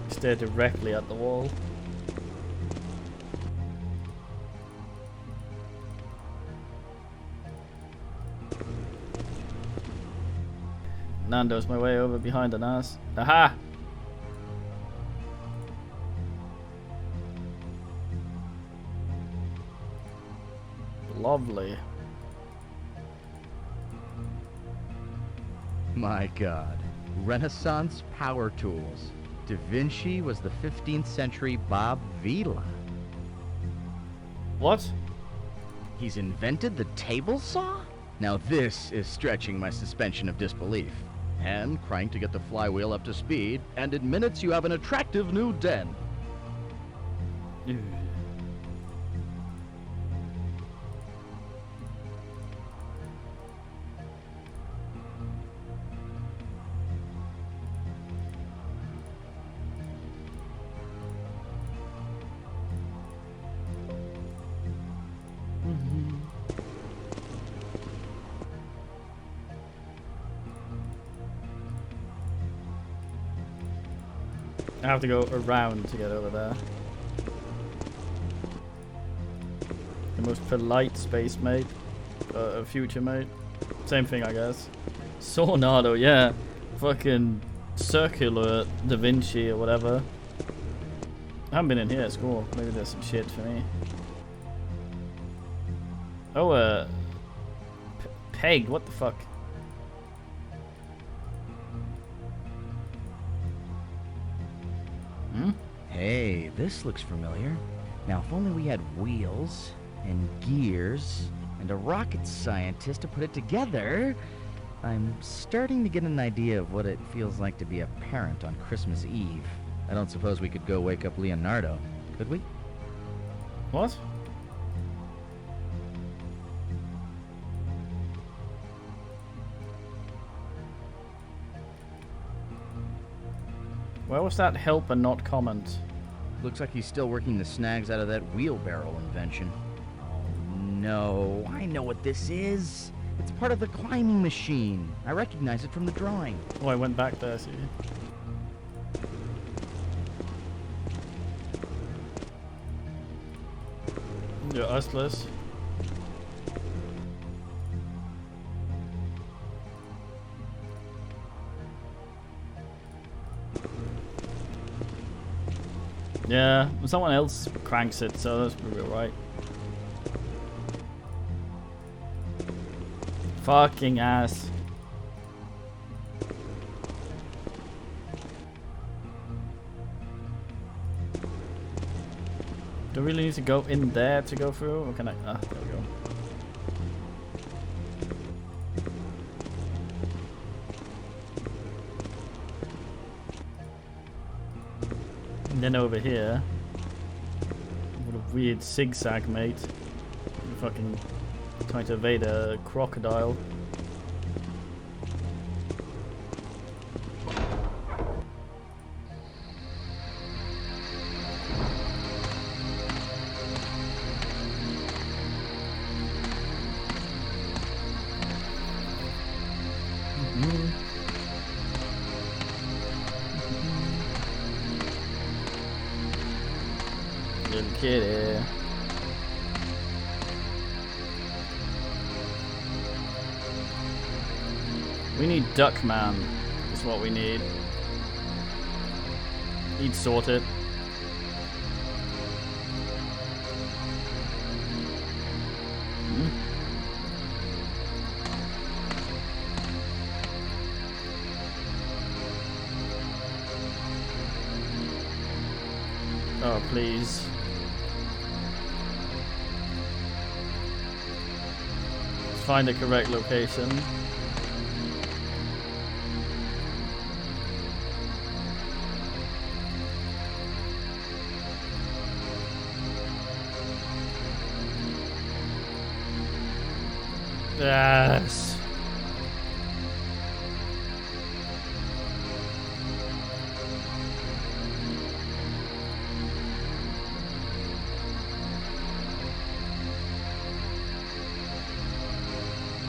Stare directly at the wall. Nando's my way over behind an ass. Aha! Lovely. My God. Renaissance power tools. Da Vinci was the 15th century Bob Vila. What? He's invented the table saw? Now this is stretching my suspension of disbelief. And crank to get the flywheel up to speed, and in minutes you have an attractive new den. Ew. I have to go around to get over there. The most polite space mate. Future mate. Same thing, I guess. Sornado, yeah. Fucking circular Da Vinci or whatever. I haven't been in here at school. Maybe there's some shit for me. Oh, Peg, what the fuck? Hey, this looks familiar. Now, if only we had wheels and gears and a rocket scientist to put it together, I'm starting to get an idea of what it feels like to be a parent on Christmas Eve. I don't suppose we could go wake up Leonardo, could we? What? Where was that help and not comment? Looks like he's still working the snags out of that wheelbarrow invention. Oh no, I know what this is. It's part of the climbing machine. I recognize it from the drawing. Oh, I went back there, see. You're ustless. Yeah, someone else cranks it, so that's probably right. Fucking ass. Do I really need to go in there to go through? Or can I? Ah, there we go. And then over here, what a weird zigzag, mate. I'm fucking trying to evade a crocodile. Little kitty. We need Duckman, is what we need. He'd sort it. Oh, please. Let's find the correct location. Yes.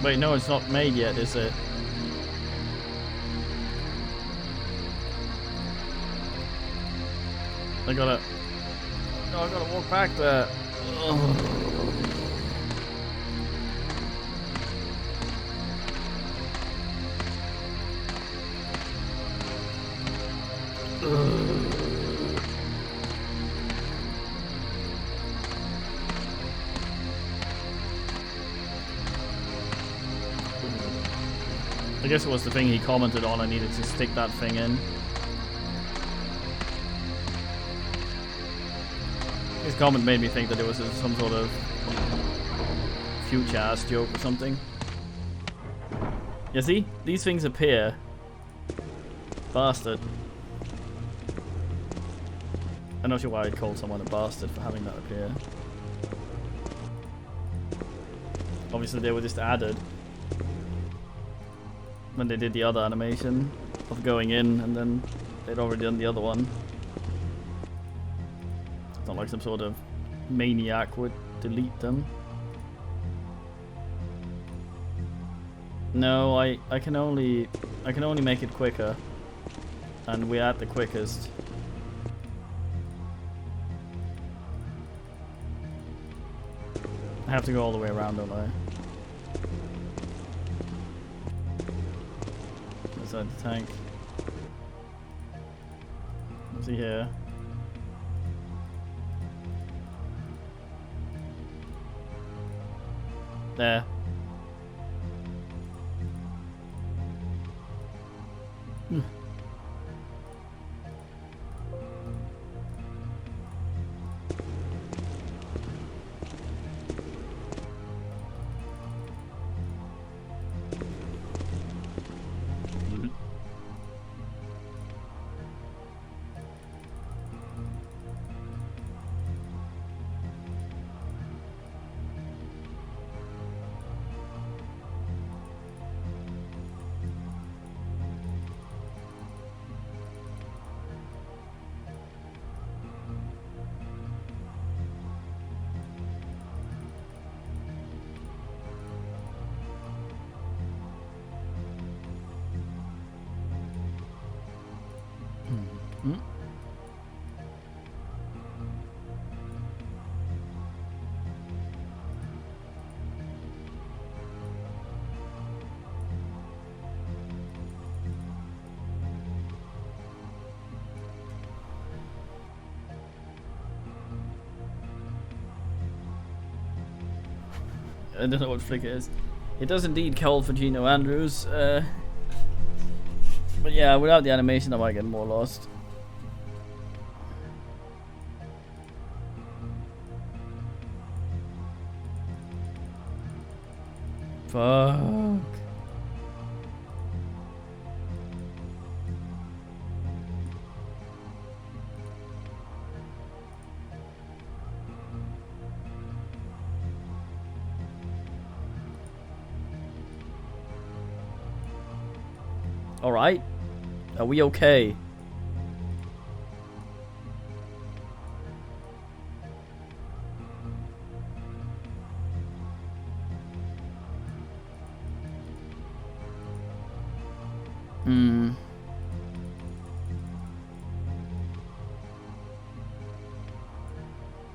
Wait, no, it's not made yet, is it? I gotta... No, I gotta walk back there. Ugh. I guess it was the thing he commented on. I needed to stick that thing in. His comment made me think that it was some sort of future ass joke or something. Yeah, see? These things appear. Bastard. I'm not sure why I'd call someone a bastard for having that appear. Obviously they were just added when they did the other animation of going in, and then they'd already done the other one. It's not like some sort of maniac would delete them. No, I can only make it quicker, and we're at the quickest. I have to go all the way around, don't I? Inside the tank. What's he here? There. I don't know what flick is. It does indeed call for Gino Andrews. But yeah, without the animation I might get more lost. Fuck. Alright. Are we okay?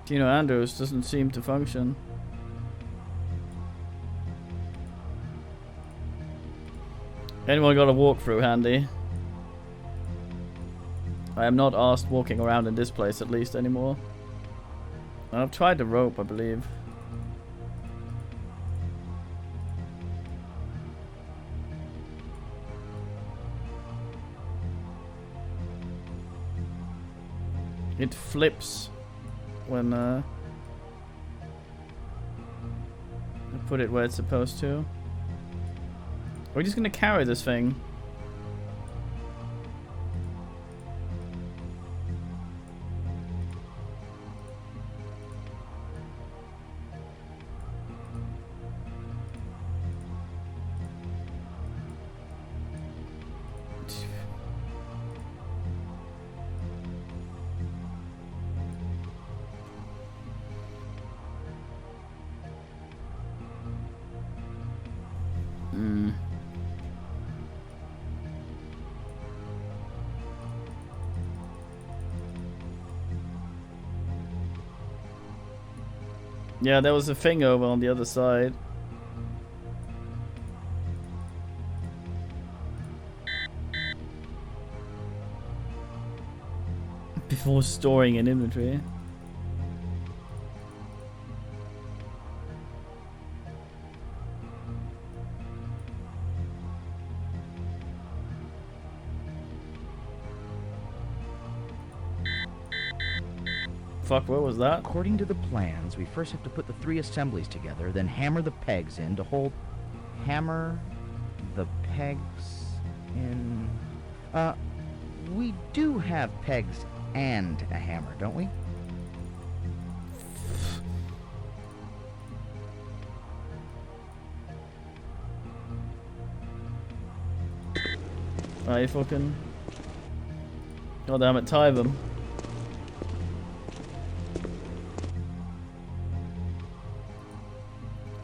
Gino Andrews doesn't seem to function. Anyone got a walkthrough handy? I am not asked walking around in this place at least anymore. I've tried the rope, I believe. It flips when I put it where it's supposed to. We're just gonna carry this thing. Yeah, there was a thing over on the other side. Before storing in inventory. Fuck, what was that? According to the plans, we first have to put the 3 assemblies together, then hammer the pegs in to hold... Hammer the pegs in... We do have pegs and a hammer, don't we? Are you fucking... God damn it, tie them.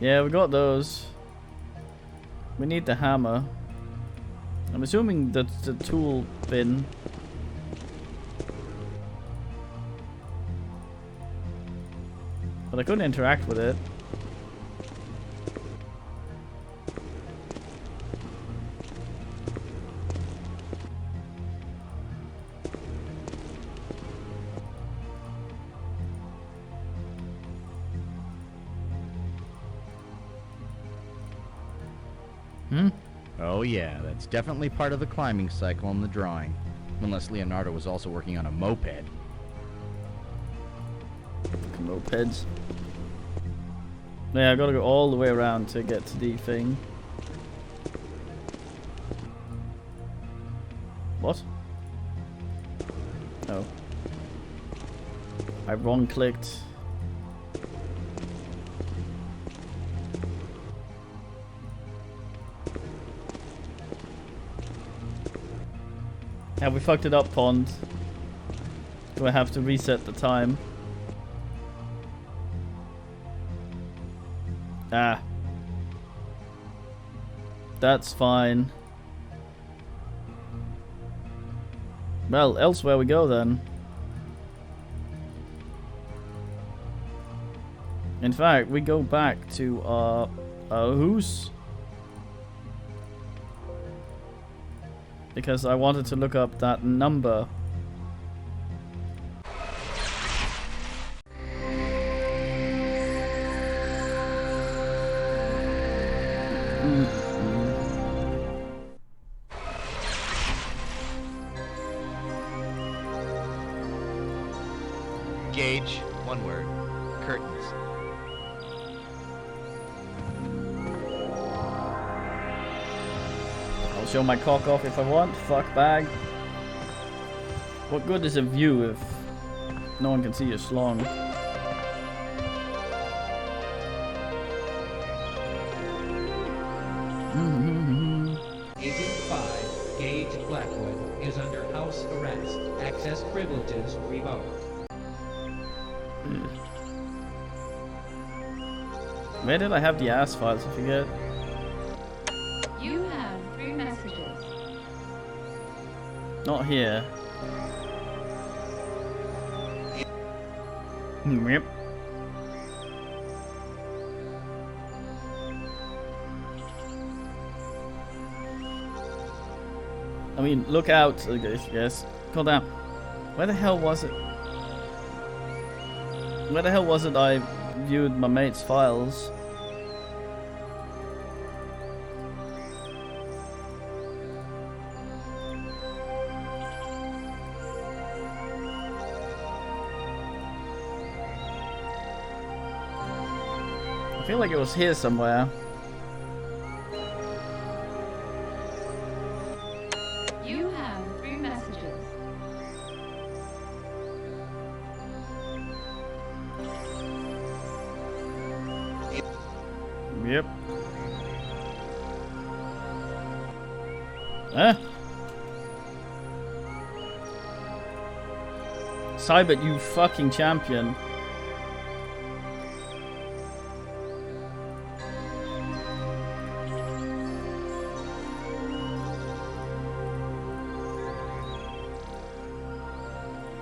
Yeah, we got those. We need the hammer. I'm assuming that's the tool bin. But I couldn't interact with it. Oh yeah, that's definitely part of the climbing cycle in the drawing. Unless Leonardo was also working on a moped. Mopeds. Yeah, I gotta go all the way around to get to the thing. What? Oh. I wrong clicked. Yeah, we fucked it up, Pond. Do I have to reset the time? Ah. That's fine. Well, elsewhere we go then. In fact, we go back to our house. Because I wanted to look up that number. Gauge, one word. Curtains. I'll show my cock off if I want. Fuck bag. What good is a view if no one can see your schlong? Agent 5, Gage Blackwood, is under house arrest. Access privileges revoked. Where did I have the ass files? I forget. You have 3 messages. Not here. Yep. I mean, look out, I guess. Yes. Calm down. Where the hell was it? Where the hell was it I viewed my mate's files? I feel like it was here somewhere. You have 3 messages. Yep. Huh? Cybert, you fucking champion.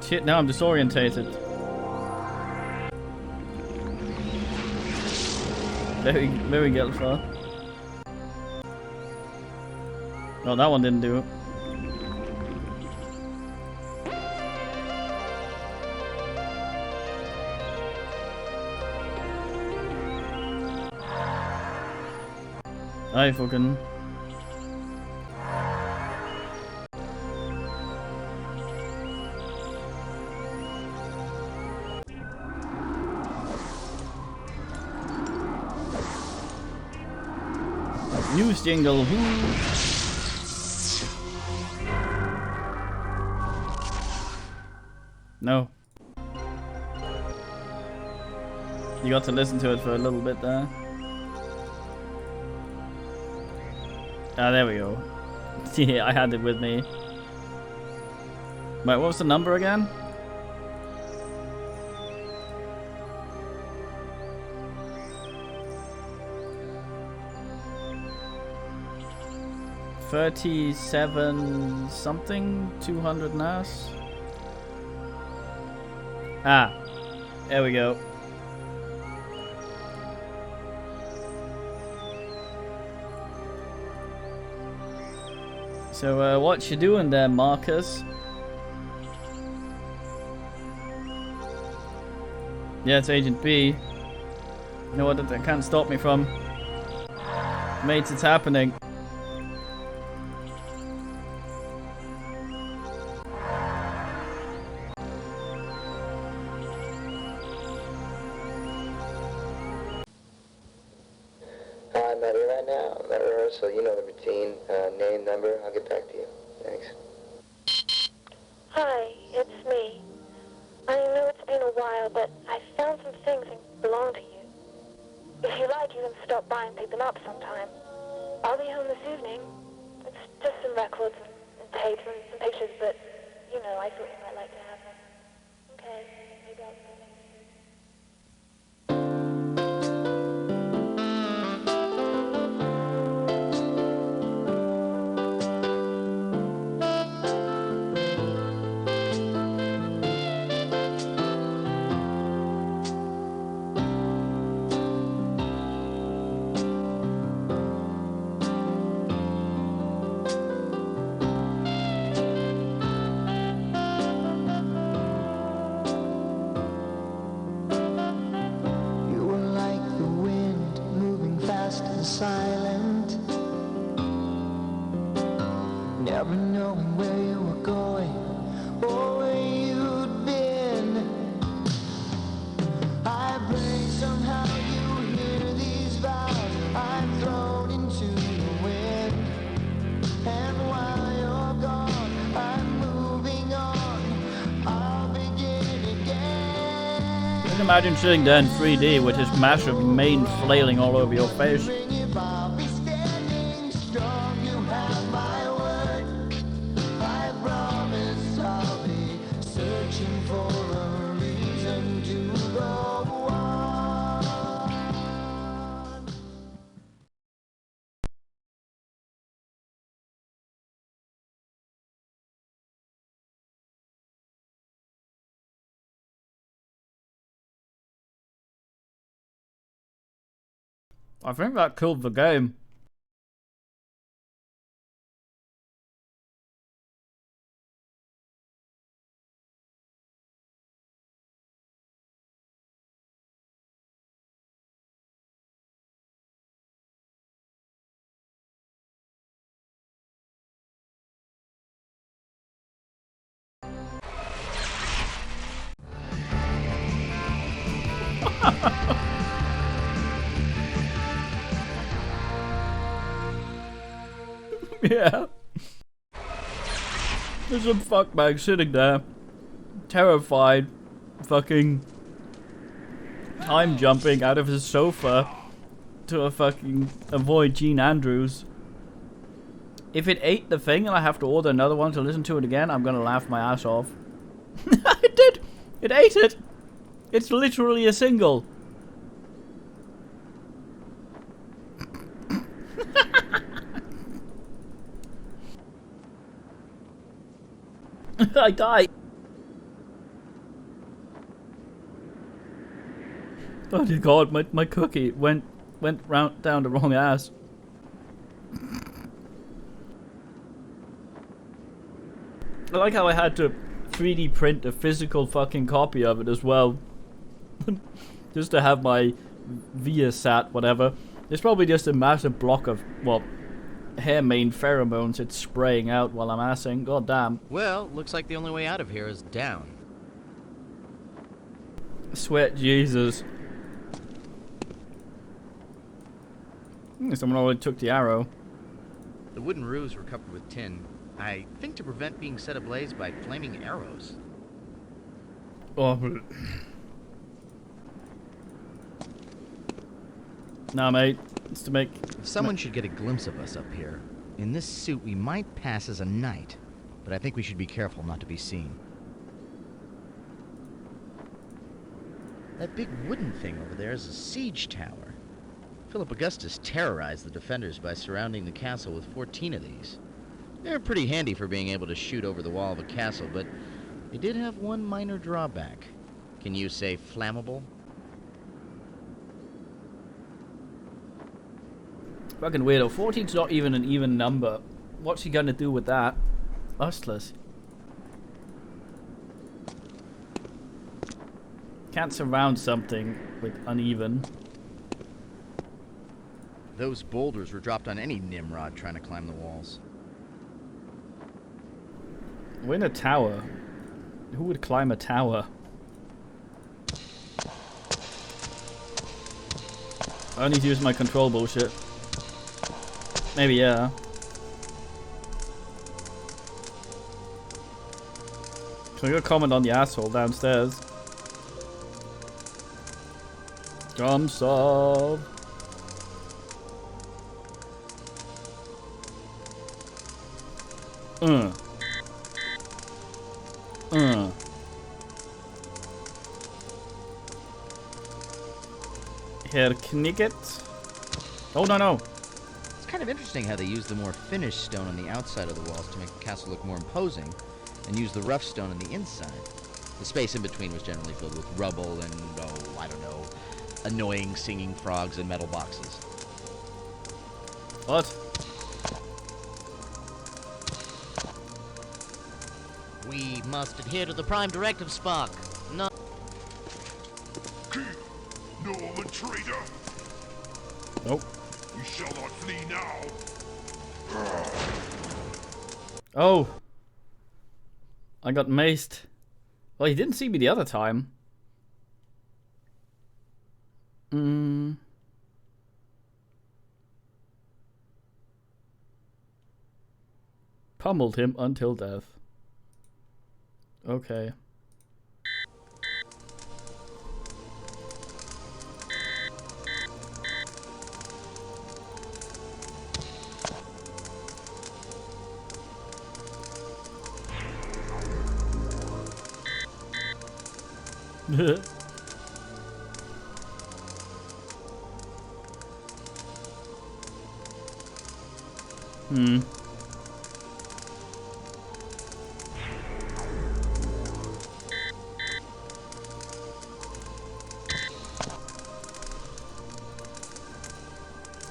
Shit, now I'm disorientated. Very Gelfer. No, that one didn't do it. I fucking... News jingle, whoo! No. You got to listen to it for a little bit there. Ah, there we go. Yeah, I had it with me. Wait, what was the number again? $37 something 200 NAS. Ah, there we go. So, what you doing there, Marcus? Yeah, it's Agent B. You know what? That can't stop me from. Mates, it's happening. I'm at it right now. I'm at rehearsal. You know the routine. Name, number. I'll get back to you. Thanks. Hi, it's me. I know it's been a while, but I found some things that belong to you. If you like, you can stop by and pick them up sometime. I'll be home this evening. It's just some records and tapes and some pictures, but, you know, I thought you might like to have them. Okay, maybe I'll see you next week. You were like the wind, moving fast and silent. without knowing where you were going or where you'd been. I pray somehow you hear these vows I'm thrown into the wind. And while you're gone, I'm moving on. I'll begin again. I can imagine sitting there in 3D with his massive mane flailing all over your face. I'll be standing strong. You have my word. I promise I'll be searching for a reason to go on. I think that killed the game. Yeah. There's some fuckbag sitting there, terrified, fucking time jumping out of his sofa to fucking avoid Gene Andrews. If it ate the thing and I have to order another one to listen to it again, I'm gonna laugh my ass off. It did! It ate it! It's literally a single. I died. Oh dear God, my cookie went round down the wrong ass. I like how I had to 3D print a physical fucking copy of it as well. Just to have my Viasat, whatever. It's probably just a massive block of, well, hair mane pheromones it's spraying out while I'm assing. God damn. Well, looks like the only way out of here is down. Sweat Jesus. Someone already took the arrow. The wooden roofs were covered with tin. I think to prevent being set ablaze by flaming arrows. Oh. Nah, mate. It's to make... If someone should get a glimpse of us up here, in this suit we might pass as a knight, but I think we should be careful not to be seen. That big wooden thing over there is a siege tower. Philip Augustus terrorized the defenders by surrounding the castle with 14 of these. They're pretty handy for being able to shoot over the wall of a castle, but they did have one minor drawback. Can you say flammable? Fucking weirdo. 14's not even an even number. What's he gonna do with that? Ustless. Can't surround something with uneven. Those boulders were dropped on any Nimrod trying to climb the walls. We're in a tower. Who would climb a tower? I need to use my control bullshit. Maybe, yeah. Can we go comment on the asshole downstairs? Come solve. Herr Knicket. Oh, no. It's kind of interesting how they use the more finished stone on the outside of the walls to make the castle look more imposing, and use the rough stone on the inside. The space in between was generally filled with rubble and, oh, I don't know, annoying singing frogs and metal boxes. What? We must adhere to the Prime Directive, Spock. No. King, Norman traitor! Nope. You shall not flee now! Oh. I got maced. Well, he didn't see me the other time. Pummeled him until death. Okay.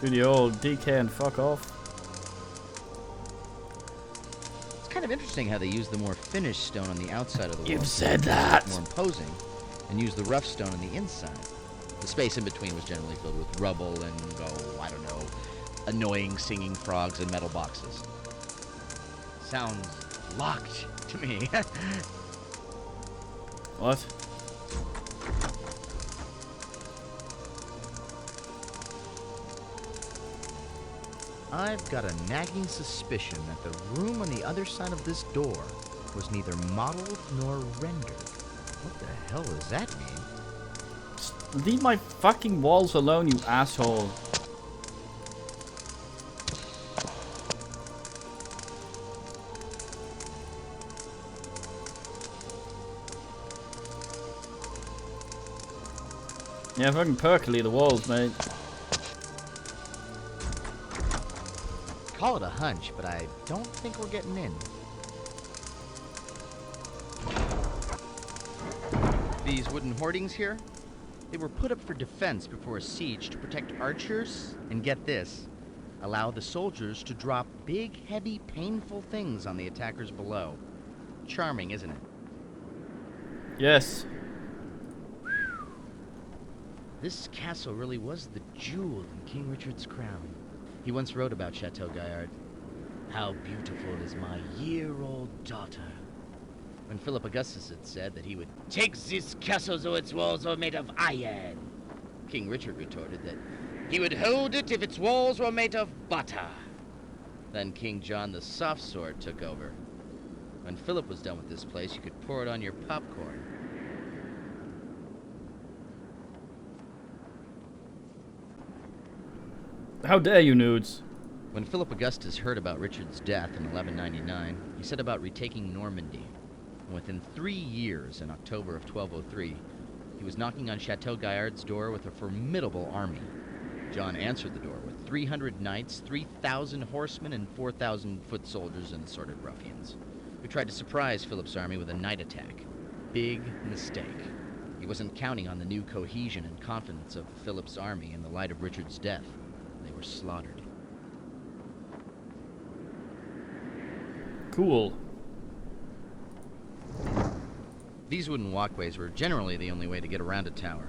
Do the old DK and fuck off. It's kind of interesting how they use the more finished stone on the outside of the wall. You've said that! More imposing, and use the rough stone on the inside. The space in between was generally filled with rubble and, oh, I don't know, annoying singing frogs and metal boxes. Sounds locked to me. What? I've got a nagging suspicion that the room on the other side of this door was neither modeled nor rendered. What the hell does that mean? Just leave my fucking walls alone, you asshole. Yeah, fucking percolate the walls, mate. Call it a hunch, but I don't think we're getting in. These wooden hoardings here, they were put up for defense before a siege to protect archers, and get this, allow the soldiers to drop big, heavy, painful things on the attackers below. Charming, isn't it? Yes. This castle really was the jewel in King Richard's crown. He once wrote about Chateau Gaillard. How beautiful is my year-old daughter. When Philip Augustus had said that he would take this castle though its walls are made of iron, King Richard retorted that he would hold it if its walls were made of butter. Then King John the Soft Sword took over. When Philip was done with this place, you could pour it on your popcorn. How dare you, nudes? When Philip Augustus heard about Richard's death in 1199, he set about retaking Normandy. And within 3 years, in October of 1203, he was knocking on Chateau Gaillard's door with a formidable army. John answered the door with 300 knights, 3,000 horsemen, and 4,000 foot soldiers and assorted ruffians, who tried to surprise Philip's army with a night attack. Big mistake. He wasn't counting on the new cohesion and confidence of Philip's army in the light of Richard's death. They were slaughtered. Cool. These wooden walkways were generally the only way to get around a tower.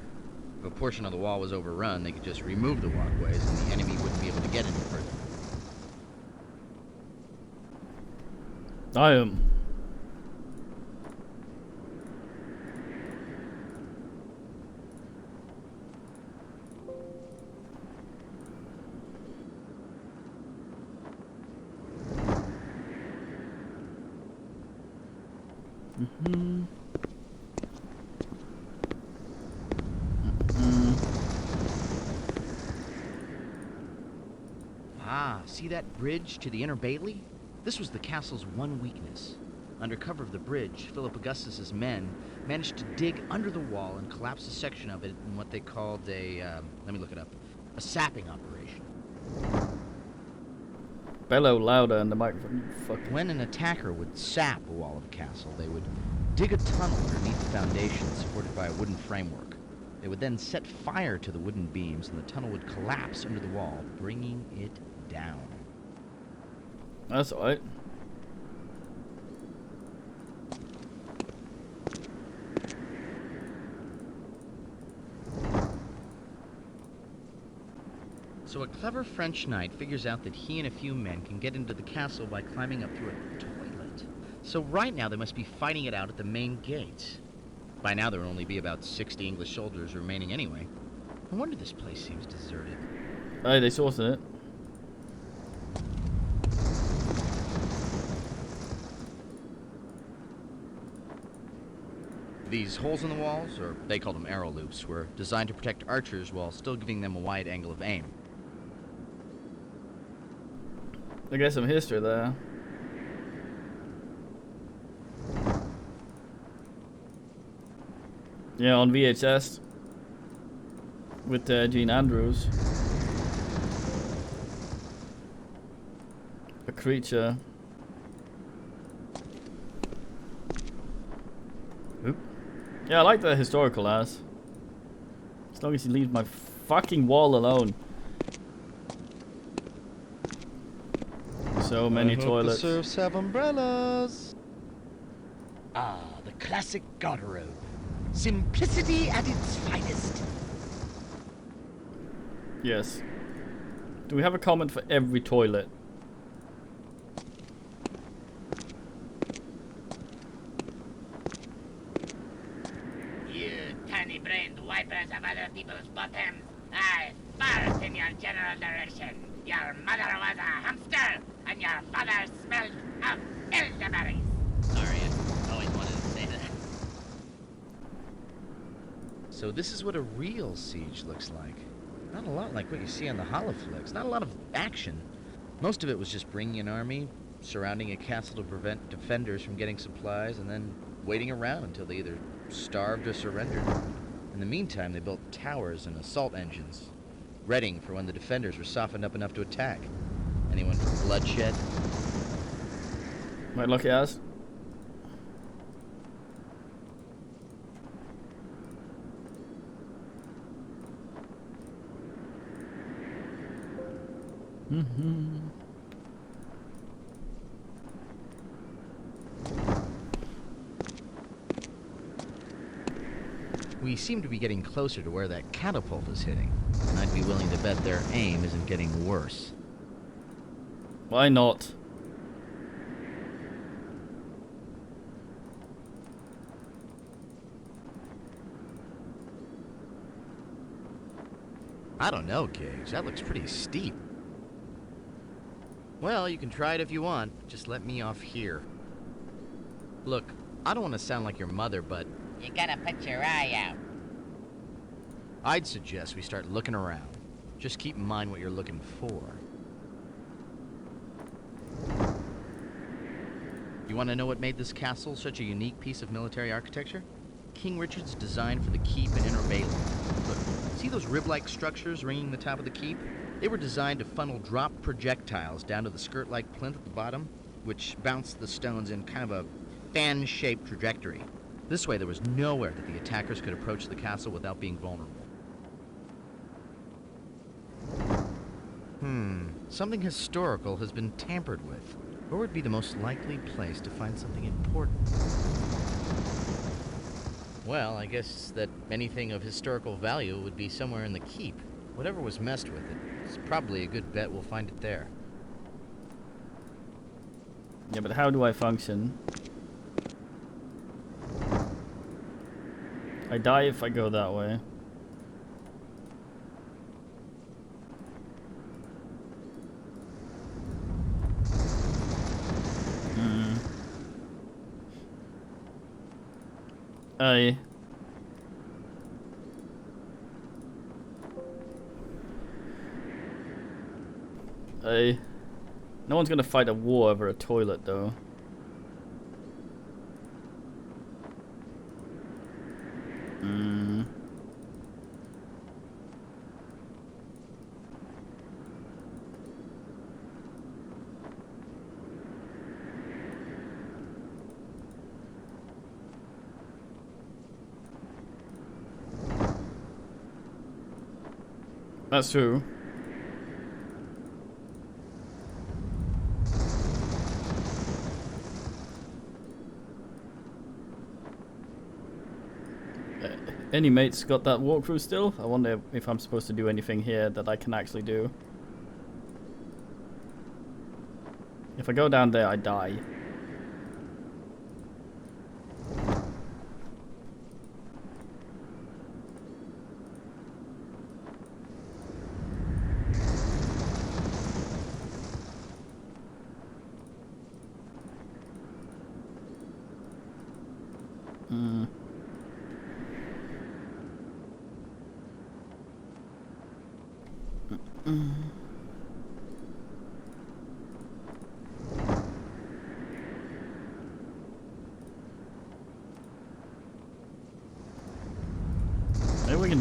If a portion of the wall was overrun, they could just remove the walkways and the enemy wouldn't be able to get any further. I am. See that bridge to the inner bailey? This was the castle's one weakness. Under cover of the bridge, Philip Augustus's men managed to dig under the wall and collapse a section of it in what they called a, let me look it up, a sapping operation. Bellow louder in the microphone. Fuck. When an attacker would sap a wall of a castle, they would dig a tunnel underneath the foundation supported by a wooden framework. They would then set fire to the wooden beams and the tunnel would collapse under the wall, bringing it down. That's alright. So a clever French knight figures out that he and a few men can get into the castle by climbing up through a toy So right now they must be fighting it out at the main gates. By now there will only be about 60 English soldiers remaining anyway. No wonder this place seems deserted. Hey, they sorted it. These holes in the walls, or they call them arrow loops, were designed to protect archers while still giving them a wide angle of aim. I guess some history there. Yeah, on VHS with Gene Andrews. A creature. Oop. Yeah, I like the historical ass. As long as he leaves my fucking wall alone. So many toilets. The serfs have umbrellas. Ah, the classic garderobe. Simplicity at its finest. Yes. Do we have a comment for every toilet? You tiny-brained wipers of other people's bottoms. I fart in your general direction. Your mother was a hamster, and your father smelled of elderberries. Sorry, I always wanted to say that. So this is what a real siege looks like. Not a lot like what you see on the holoflicks. Not a lot of action. Most of it was just bringing an army, surrounding a castle to prevent defenders from getting supplies, and then waiting around until they either starved or surrendered. In the meantime, they built towers and assault engines, readying for when the defenders were softened up enough to attack. Anyone for bloodshed? My lucky ass. We seem to be getting closer to where that catapult is hitting, and I'd be willing to bet their aim isn't getting worse. Why not? I don't know, Gage. That looks pretty steep. Well, you can try it if you want. Just let me off here. Look, I don't want to sound like your mother, but You gotta put your eye out. I'd suggest we start looking around. Just keep in mind what you're looking for. You want to know what made this castle such a unique piece of military architecture? King Richard's design for the keep and inner bailey. Look, see those rib-like structures ringing the top of the keep? They were designed to funnel drop projectiles down to the skirt-like plinth at the bottom, which bounced the stones in kind of a fan-shaped trajectory. This way, there was nowhere that the attackers could approach the castle without being vulnerable. Something historical has been tampered with. Where would be the most likely place to find something important? Well, I guess that anything of historical value would be somewhere in the keep. Whatever was messed with it, it's probably a good bet we'll find it there. Yeah, but how do I function? I die if I go that way. No one's gonna fight a war over a toilet, though. That's true. Any mates got that walkthrough still? I wonder if I'm supposed to do anything here that I can actually do. If I go down there, I die.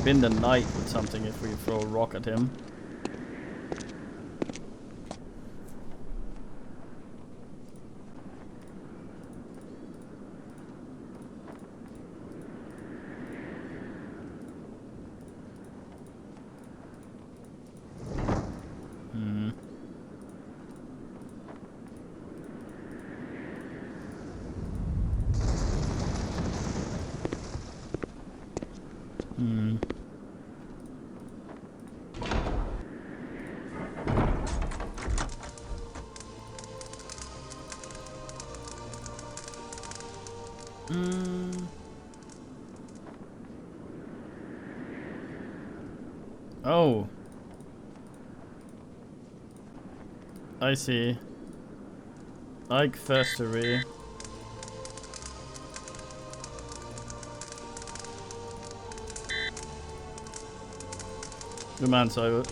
bend the knight with something if we throw a rock at him. Oh. I see. Like Festery. Good man, Silent.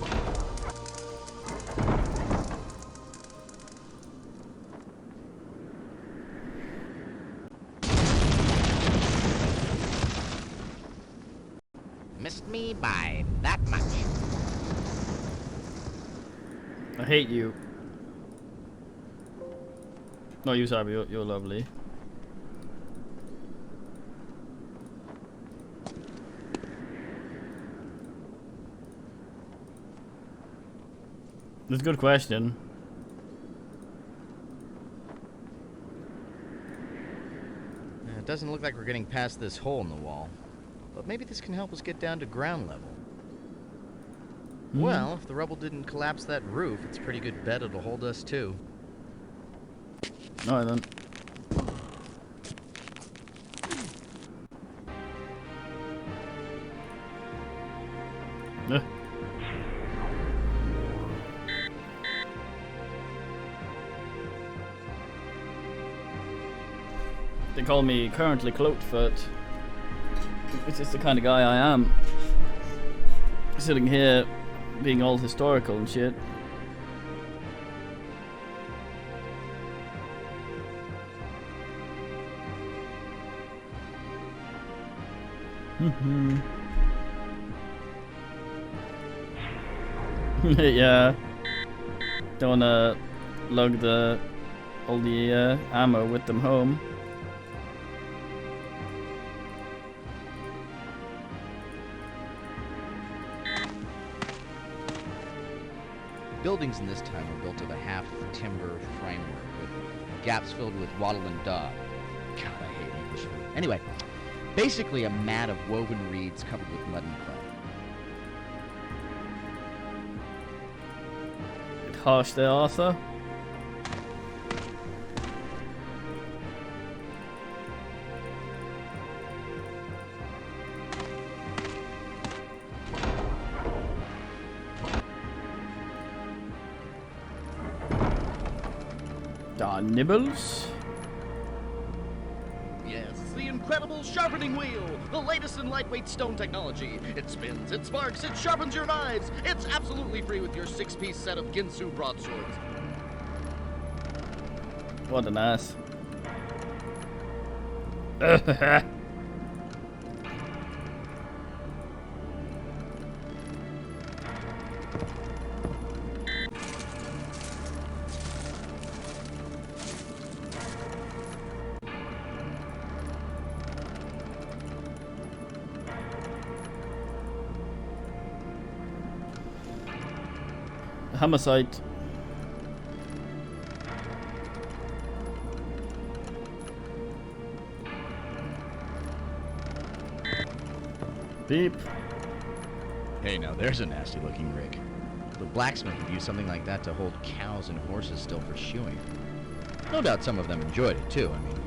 Missed me by that much. I hate you. No, you, Sabi, you're lovely. That's a good question. It doesn't look like we're getting past this hole in the wall. But maybe this can help us get down to ground level. Well, if the rubble didn't collapse that roof, it's a pretty good bet it'll hold us too. No, then. They call me currently cloaked foot. It's just the kind of guy I am. Sitting here being all historical and shit. Yeah. Don't wanna lug all the ammo with them home. Buildings in this time were built of a half-timber framework with gaps filled with wattle and daub. God, I hate English food. Anyway, basically a mat of woven reeds covered with mud and clay. Bit harsh there, Arthur. Nibbles? Yes, the incredible sharpening wheel, the latest in lightweight stone technology. It spins, it sparks, it sharpens your knives. It's absolutely free with your 6-piece set of Ginsu broadswords. What an ass. Homicide. Beep. Hey, now there's a nasty looking rig. The blacksmith would use something like that to hold cows and horses still for shoeing. No doubt some of them enjoyed it too. I mean,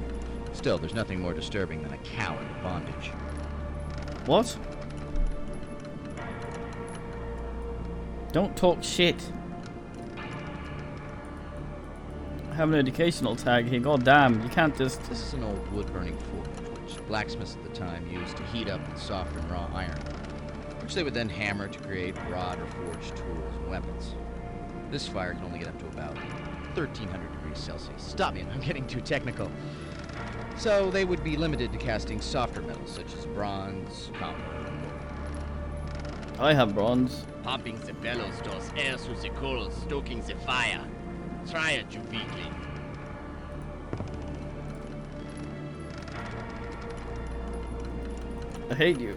still, there's nothing more disturbing than a cow in bondage. What? Don't talk shit. I have an educational tag here. God damn, you can't just... This is an old wood-burning forge, which blacksmiths at the time used to heat up and soften raw iron, which they would then hammer to create wrought or forged tools and weapons. This fire can only get up to about 1,300 degrees Celsius. Stop me, I'm getting too technical. So they would be limited to casting softer metals such as bronze, copper, and gold. I have bronze. Pumping the bellows does air through the coal, stoking the fire. Try it, you weakling. I hate you.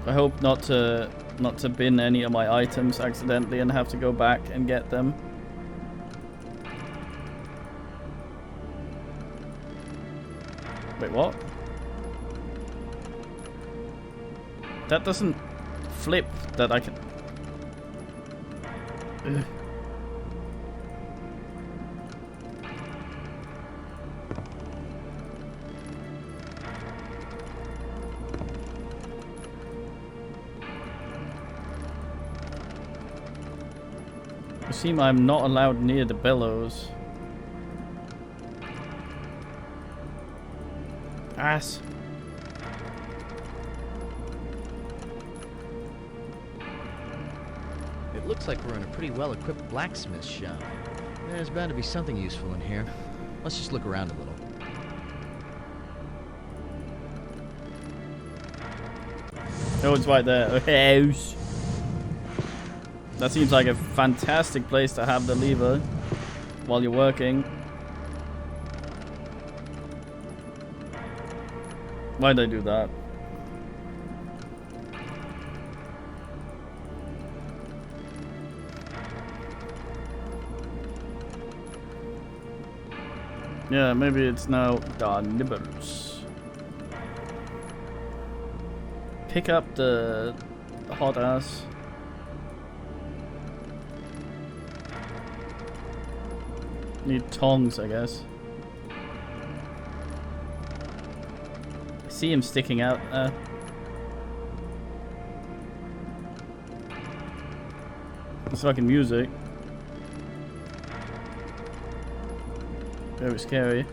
I hope not to bin any of my items accidentally and have to go back and get them. Wait, what? That doesn't flip that I can... Ugh. It seems I'm not allowed near the bellows. Ass. It looks like we're in a pretty well-equipped blacksmith shop. There's bound to be something useful in here. Let's just look around a little. Oh, it's right there. A house. That seems like a fantastic place to have the lever while you're working. Why'd I do that? Yeah, maybe it's now the nibbles. Pick up the hot ass. Need tongs, I guess. I see him sticking out there. It's fucking music. Very scary.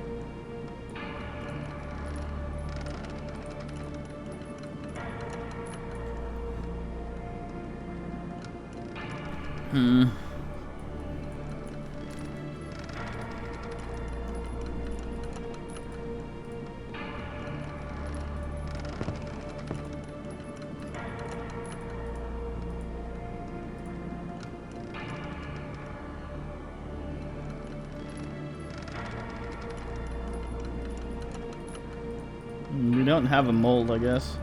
Hmm. We don't have a mold, I guess.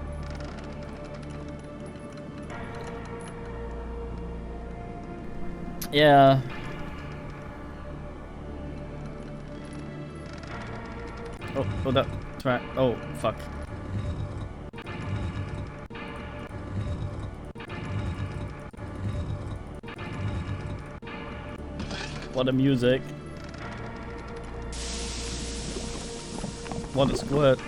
Yeah. Oh, that track. Oh, fuck. What a music. What a squirt.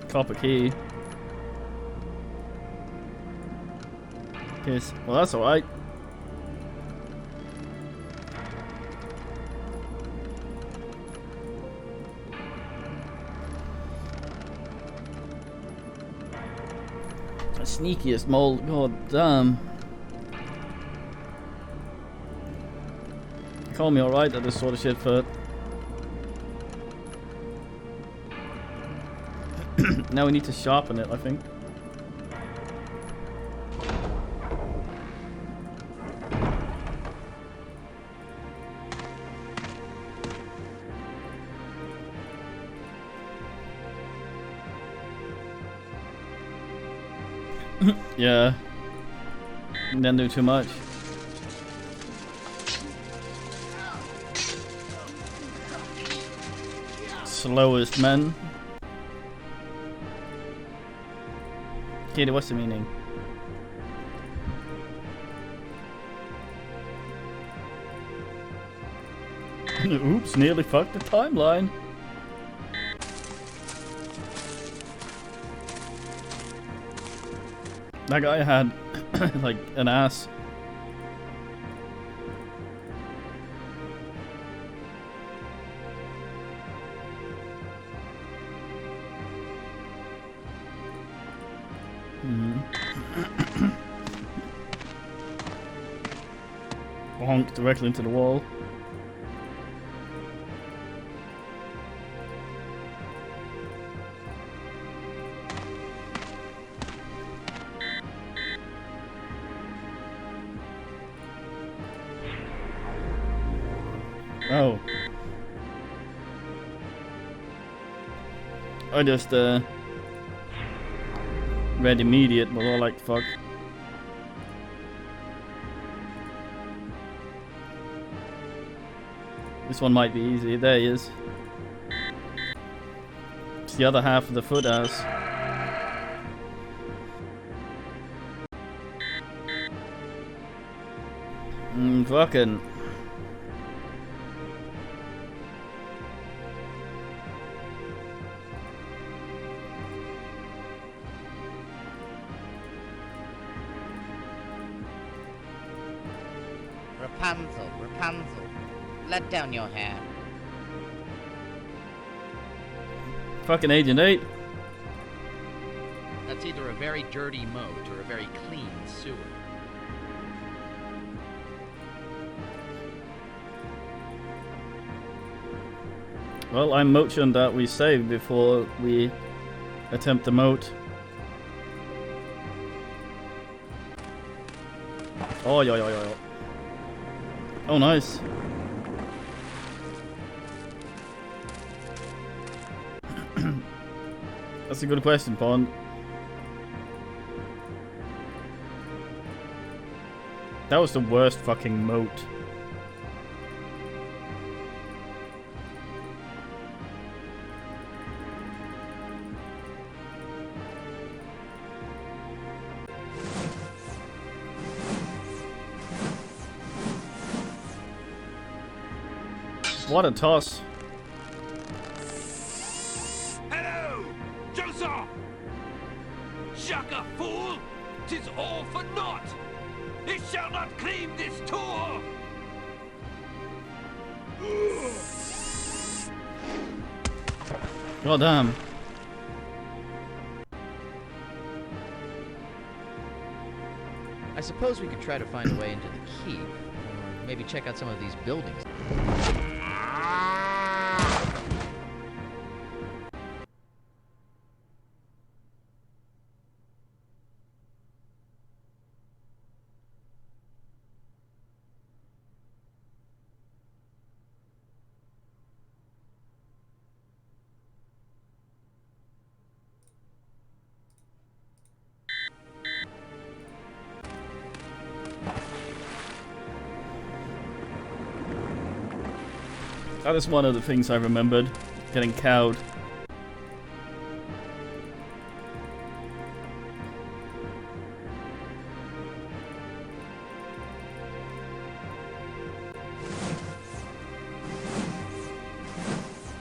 Copper key. Yes. Well, that's alright. The sneakiest mold. God damn. Call me alright at this sort of shit, Furt. Now we need to sharpen it, I think. Yeah. Didn't do too much. Slowest men. Katie, what's the meaning? Oops, nearly fucked the timeline. That guy had like an ass. Bonk directly into the wall. Oh. I just read immediate, but all like fuck. This one might be easy. There he is. It's the other half of the foothouse. Fucking. Rapunzel, Rapunzel, let down your hair. Fucking Agent 8. That's either a very dirty moat or a very clean sewer. Well, I motioned that we save before we attempt the moat. Oh, yeah. Oh, nice. That's a good question, Pond. That was the worst fucking moat. What a toss. Hello! Joseph! Shaka, fool! 'Tis all for naught! It shall not claim this tour! God damn. I suppose we could try to find a way into the keep, or maybe check out some of these buildings. That is one of the things I remembered. Getting cowed.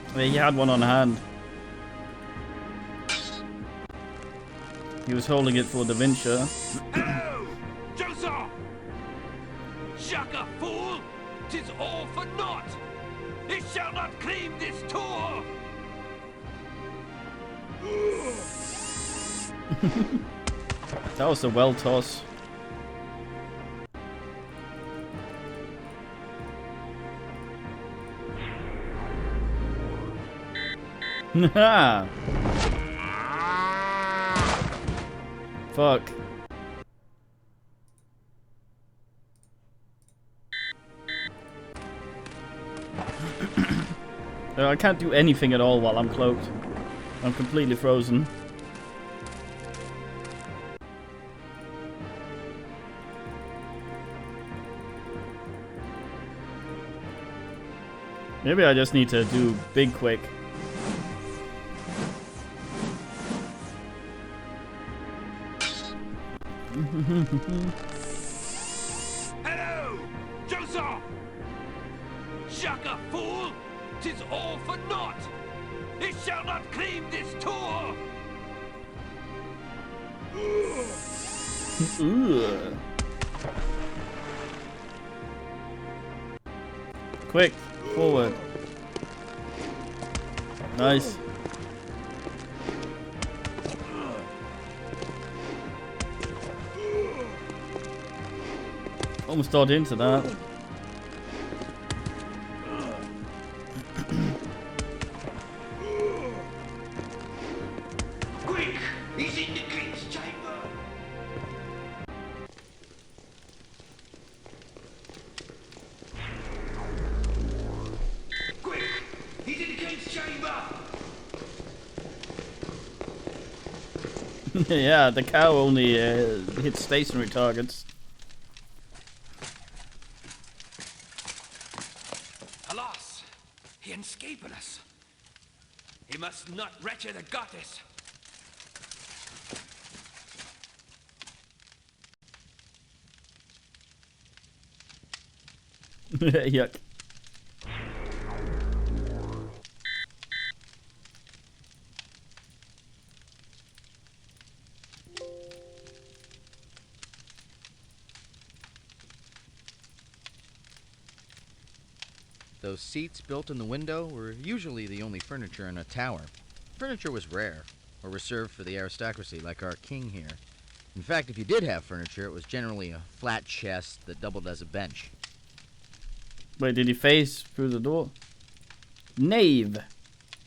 I mean, he had one on hand. He was holding it for Da Vinci. Hello! Joseph! Shaka, fool! 'Tis all for naught! It shall not claim this tour! That was a well toss. Haha! Fuck. I can't do anything at all while I'm cloaked. I'm completely frozen. Maybe I just need to do big quick. Hello! Joseph! Shaka, fool! 'Tis all for naught! It shall not claim this tour! Ugh. Quick, forward. Nice. Almost dodged into that. Quick! He's in the king's chamber! Yeah, the cow only hits stationary targets. Alas, he escaped us. He must not wretch the goddess. Yuck. Those seats built in the window were usually the only furniture in a tower. Furniture was rare, or reserved for the aristocracy, like our king here. In fact, if you did have furniture, it was generally a flat chest that doubled as a bench. Wait, did he phase through the door? Knave!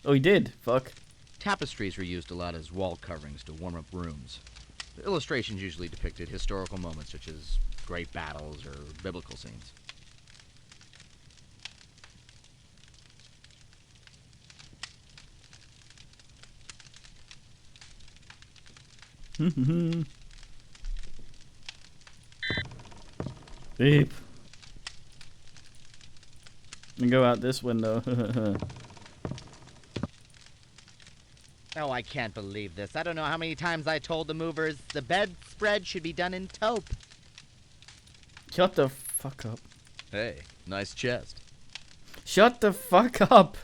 Oh, he did. Fuck. Tapestries were used a lot as wall coverings to warm up rooms. The illustrations usually depicted historical moments such as great battles or biblical scenes. Beep. And go out this window. Oh, I can't believe this. I don't know how many times I told the movers the bedspread should be done in taupe. Shut the fuck up. Hey, nice chest. Shut the fuck up.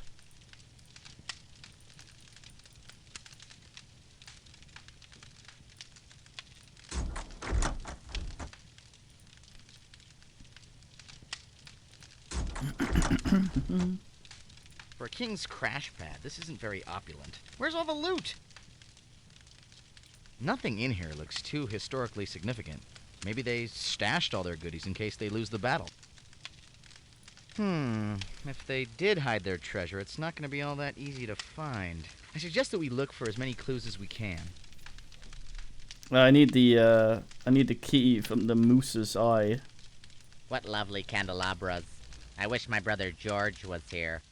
For a king's crash pad, this isn't very opulent. Where's all the loot? Nothing in here looks too historically significant. Maybe they stashed all their goodies in case they lose the battle. If they did hide their treasure, it's not going to be all that easy to find. I suggest that we look for as many clues as we can. I need the key from the moose's eye. What lovely candelabras. I wish my brother George was here.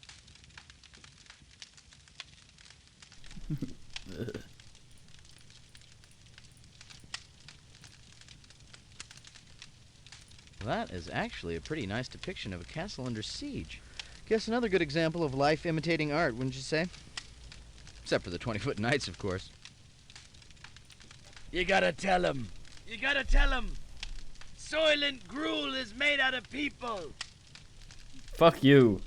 That is actually a pretty nice depiction of a castle under siege. Guess another good example of life imitating art, wouldn't you say? Except for the 20-foot knights, of course. You gotta tell him. You gotta tell him. Soylent gruel is made out of people. Fuck you.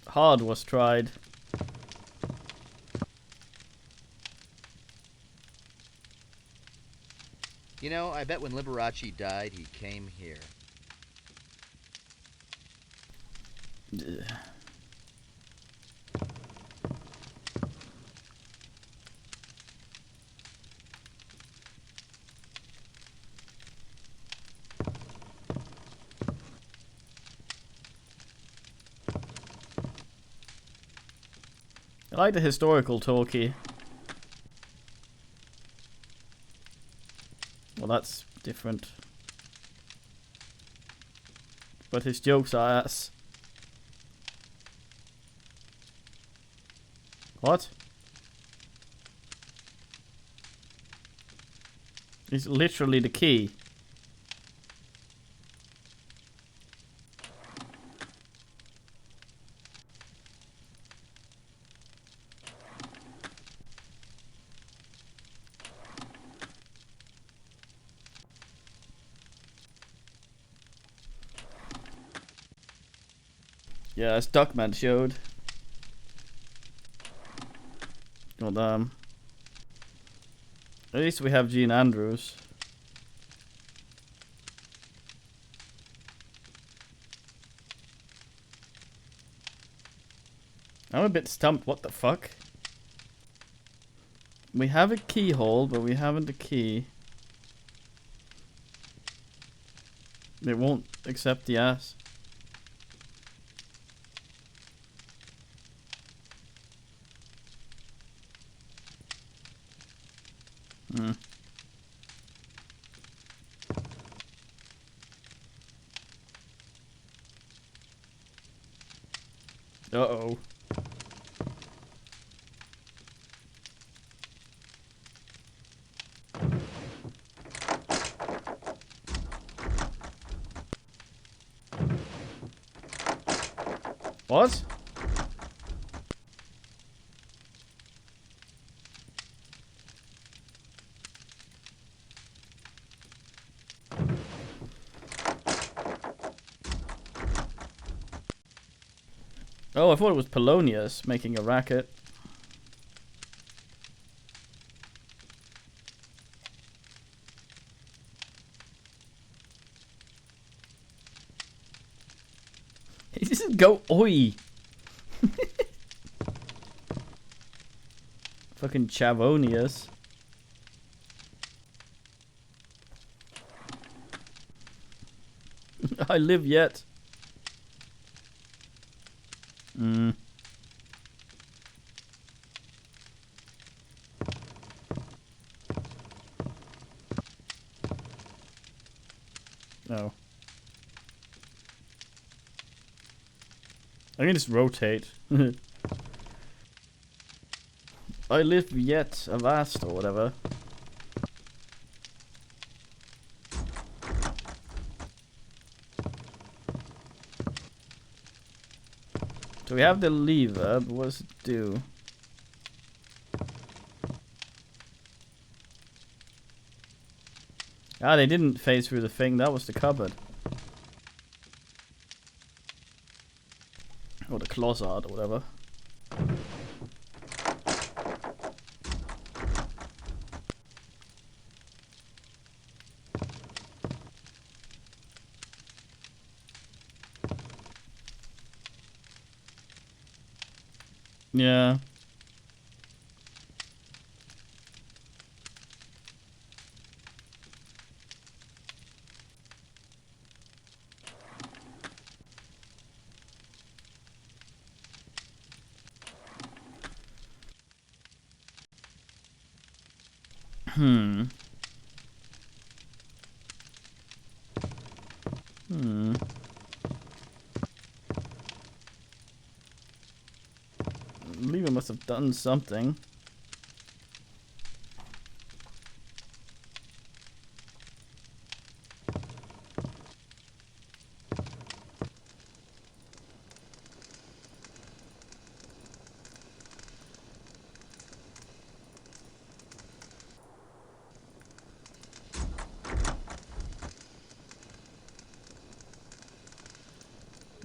Hard was tried. You know, I bet when Liberace died, he came here. I like the historical talkie. Well, that's different. But his jokes are ass. What? He's literally the key. Yeah, as Duckman showed. Well, at least we have Gene Andrews. I'm a bit stumped. What the fuck? We have a keyhole, but we haven't a key. It won't accept the ass. Uh-oh. What? Oh, I thought it was Polonius making a racket. He doesn't go oi. Fucking Chavonius. I live yet. Hmm. No. I can just rotate. I live yet avast or whatever. So we have the lever, but what does it do? Ah, they didn't phase through the thing, that was the cupboard. Or the closet or whatever. Yeah. Hmm. Hmm. Lever must have done something.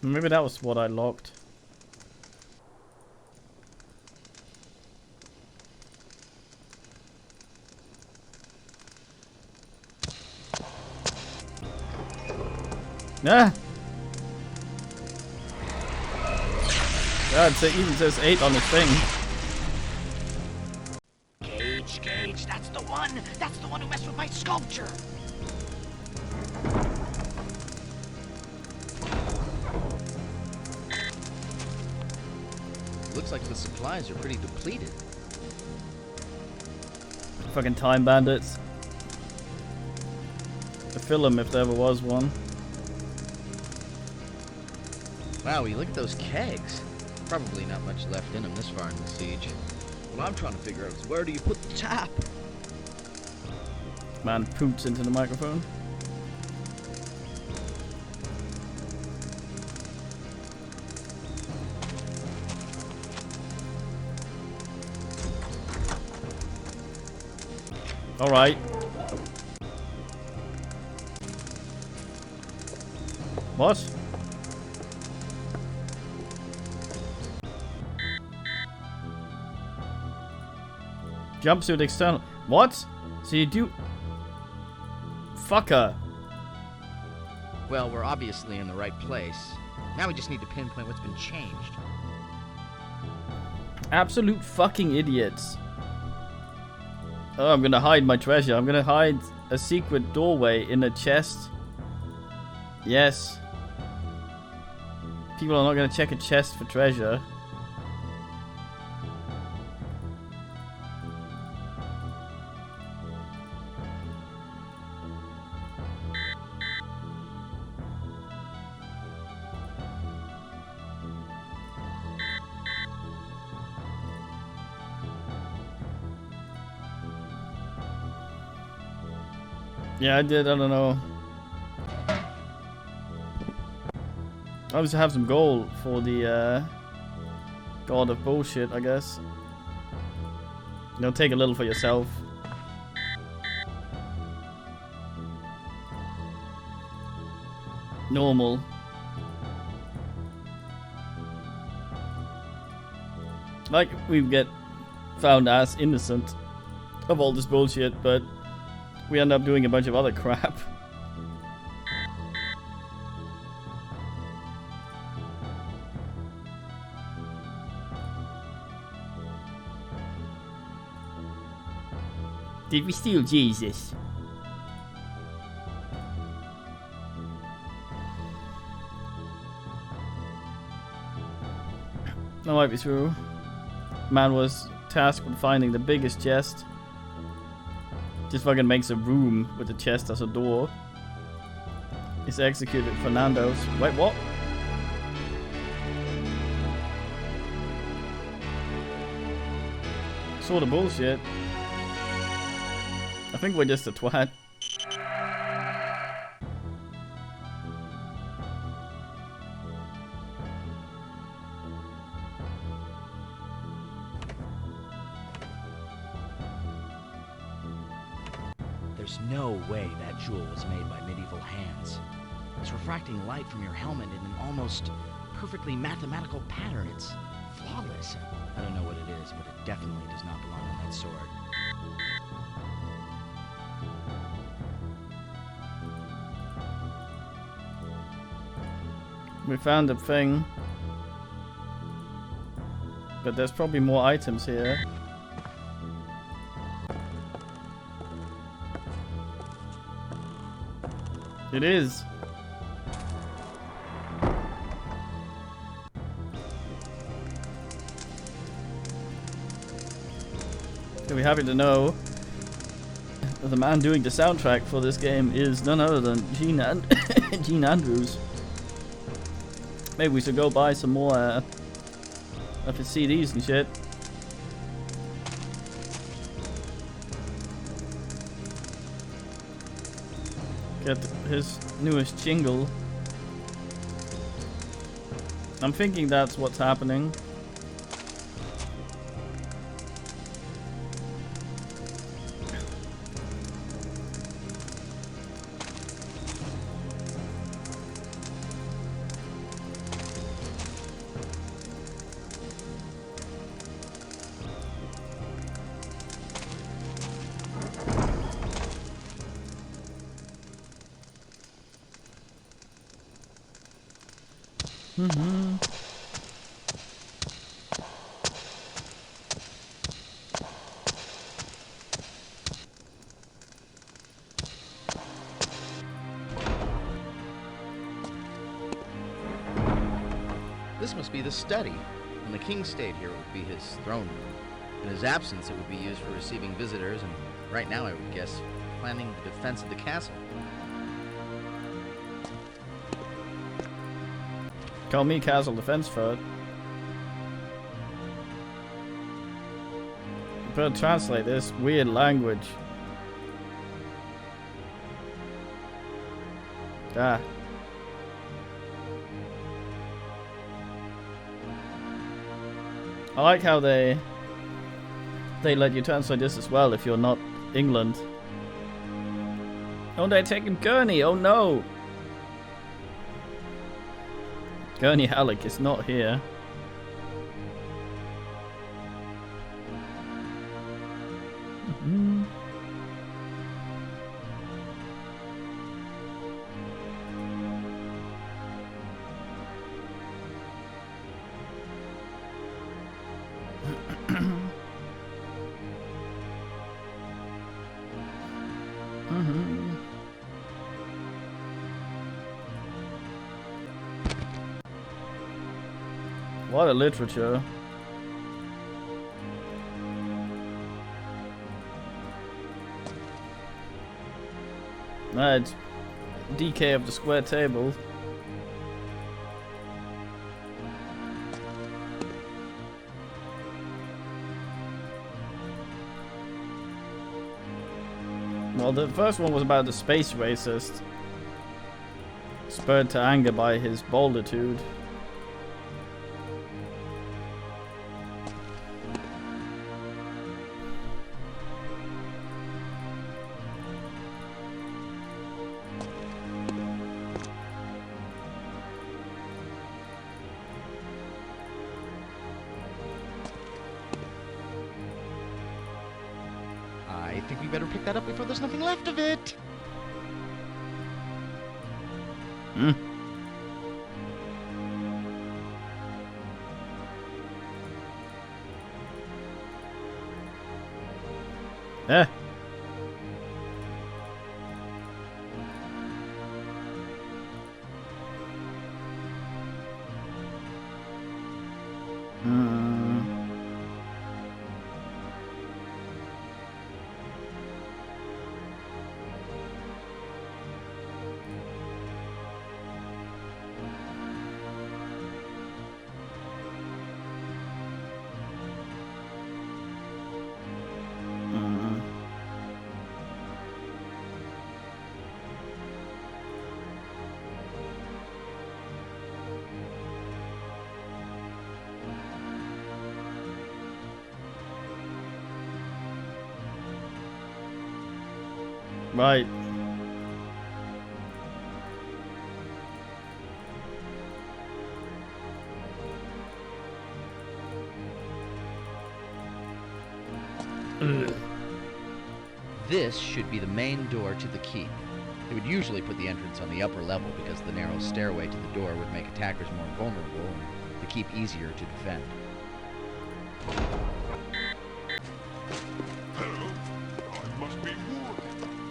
Maybe that was what I locked. Yeah. God, it even says 8 on the thing. Gage, that's the one! That's the one who messed with my sculpture! Looks like the supplies are pretty depleted. Fucking time bandits. A film if there ever was one. Wowie, look at those kegs. Probably not much left in them this far in the siege. What I'm trying to figure out is where do you put the tap? Man poops into the microphone. Alright. What? Jumpsuit external. What? So you do... Fucker. Well, we're obviously in the right place. Now we just need to pinpoint what's been changed. Absolute fucking idiots. Oh, I'm gonna hide my treasure. I'm gonna hide a secret doorway in a chest. Yes. People are not gonna check a chest for treasure. Yeah, I did. I don't know. I obviously have some gold for the god of bullshit, I guess. You know, take a little for yourself. Normal. Like, we get found as innocent of all this bullshit, but we end up doing a bunch of other crap. Did we steal Jesus? That might be true. Man was tasked with finding the biggest chest. Just fucking makes a room with the chest as a door. He's executed Fernando's. Wait, what? Sort of bullshit. I think we're just a twat. There's no way that jewel was made by medieval hands. It's refracting light from your helmet in an almost perfectly mathematical pattern. It's flawless. I don't know what it is, but it definitely does not belong on that sword. We found a thing. But there's probably more items here. It is. You'll be happy to know that the man doing the soundtrack for this game is none other than Gene Andrews. Maybe we should go buy some more of his CDs and shit. Get his newest jingle. I'm thinking that's what's happening. This must be the study. When the king stayed here, it would be his throne room. In his absence, it would be used for receiving visitors, and right now, I would guess, planning the defense of the castle. Call me Castle Defense Fort. Better translate this weird language. Ah. I like how they let you translate this as well if you're not England. Oh, they're taking Gurney. Oh no. Gurney Halleck is not here. What a literature. It's DK of the square table. Well, the first one was about the space racist, spurred to anger by his bouldertude. I think we better pick that up before there's nothing left of it. Hmm. Eh. Hmm. Right. This should be the main door to the keep. They would usually put the entrance on the upper level because the narrow stairway to the door would make attackers more vulnerable and the keep easier to defend. Hello? I must be warned.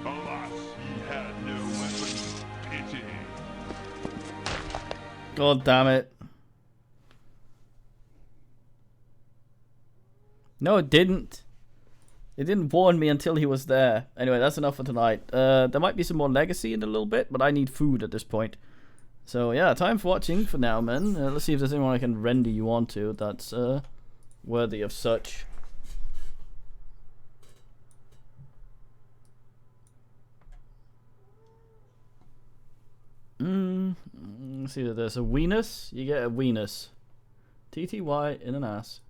Alas, he had no weapons. Pity. God damn it. No, it didn't. It didn't warn me until he was there. Anyway, that's enough for tonight. There might be some more legacy in a little bit, but I need food at this point. So yeah, time for watching for now, man. Let's see if there's anyone I can render you onto that's worthy of such. Let's see, there's a weenus. You get a weenus. TTY in an ass.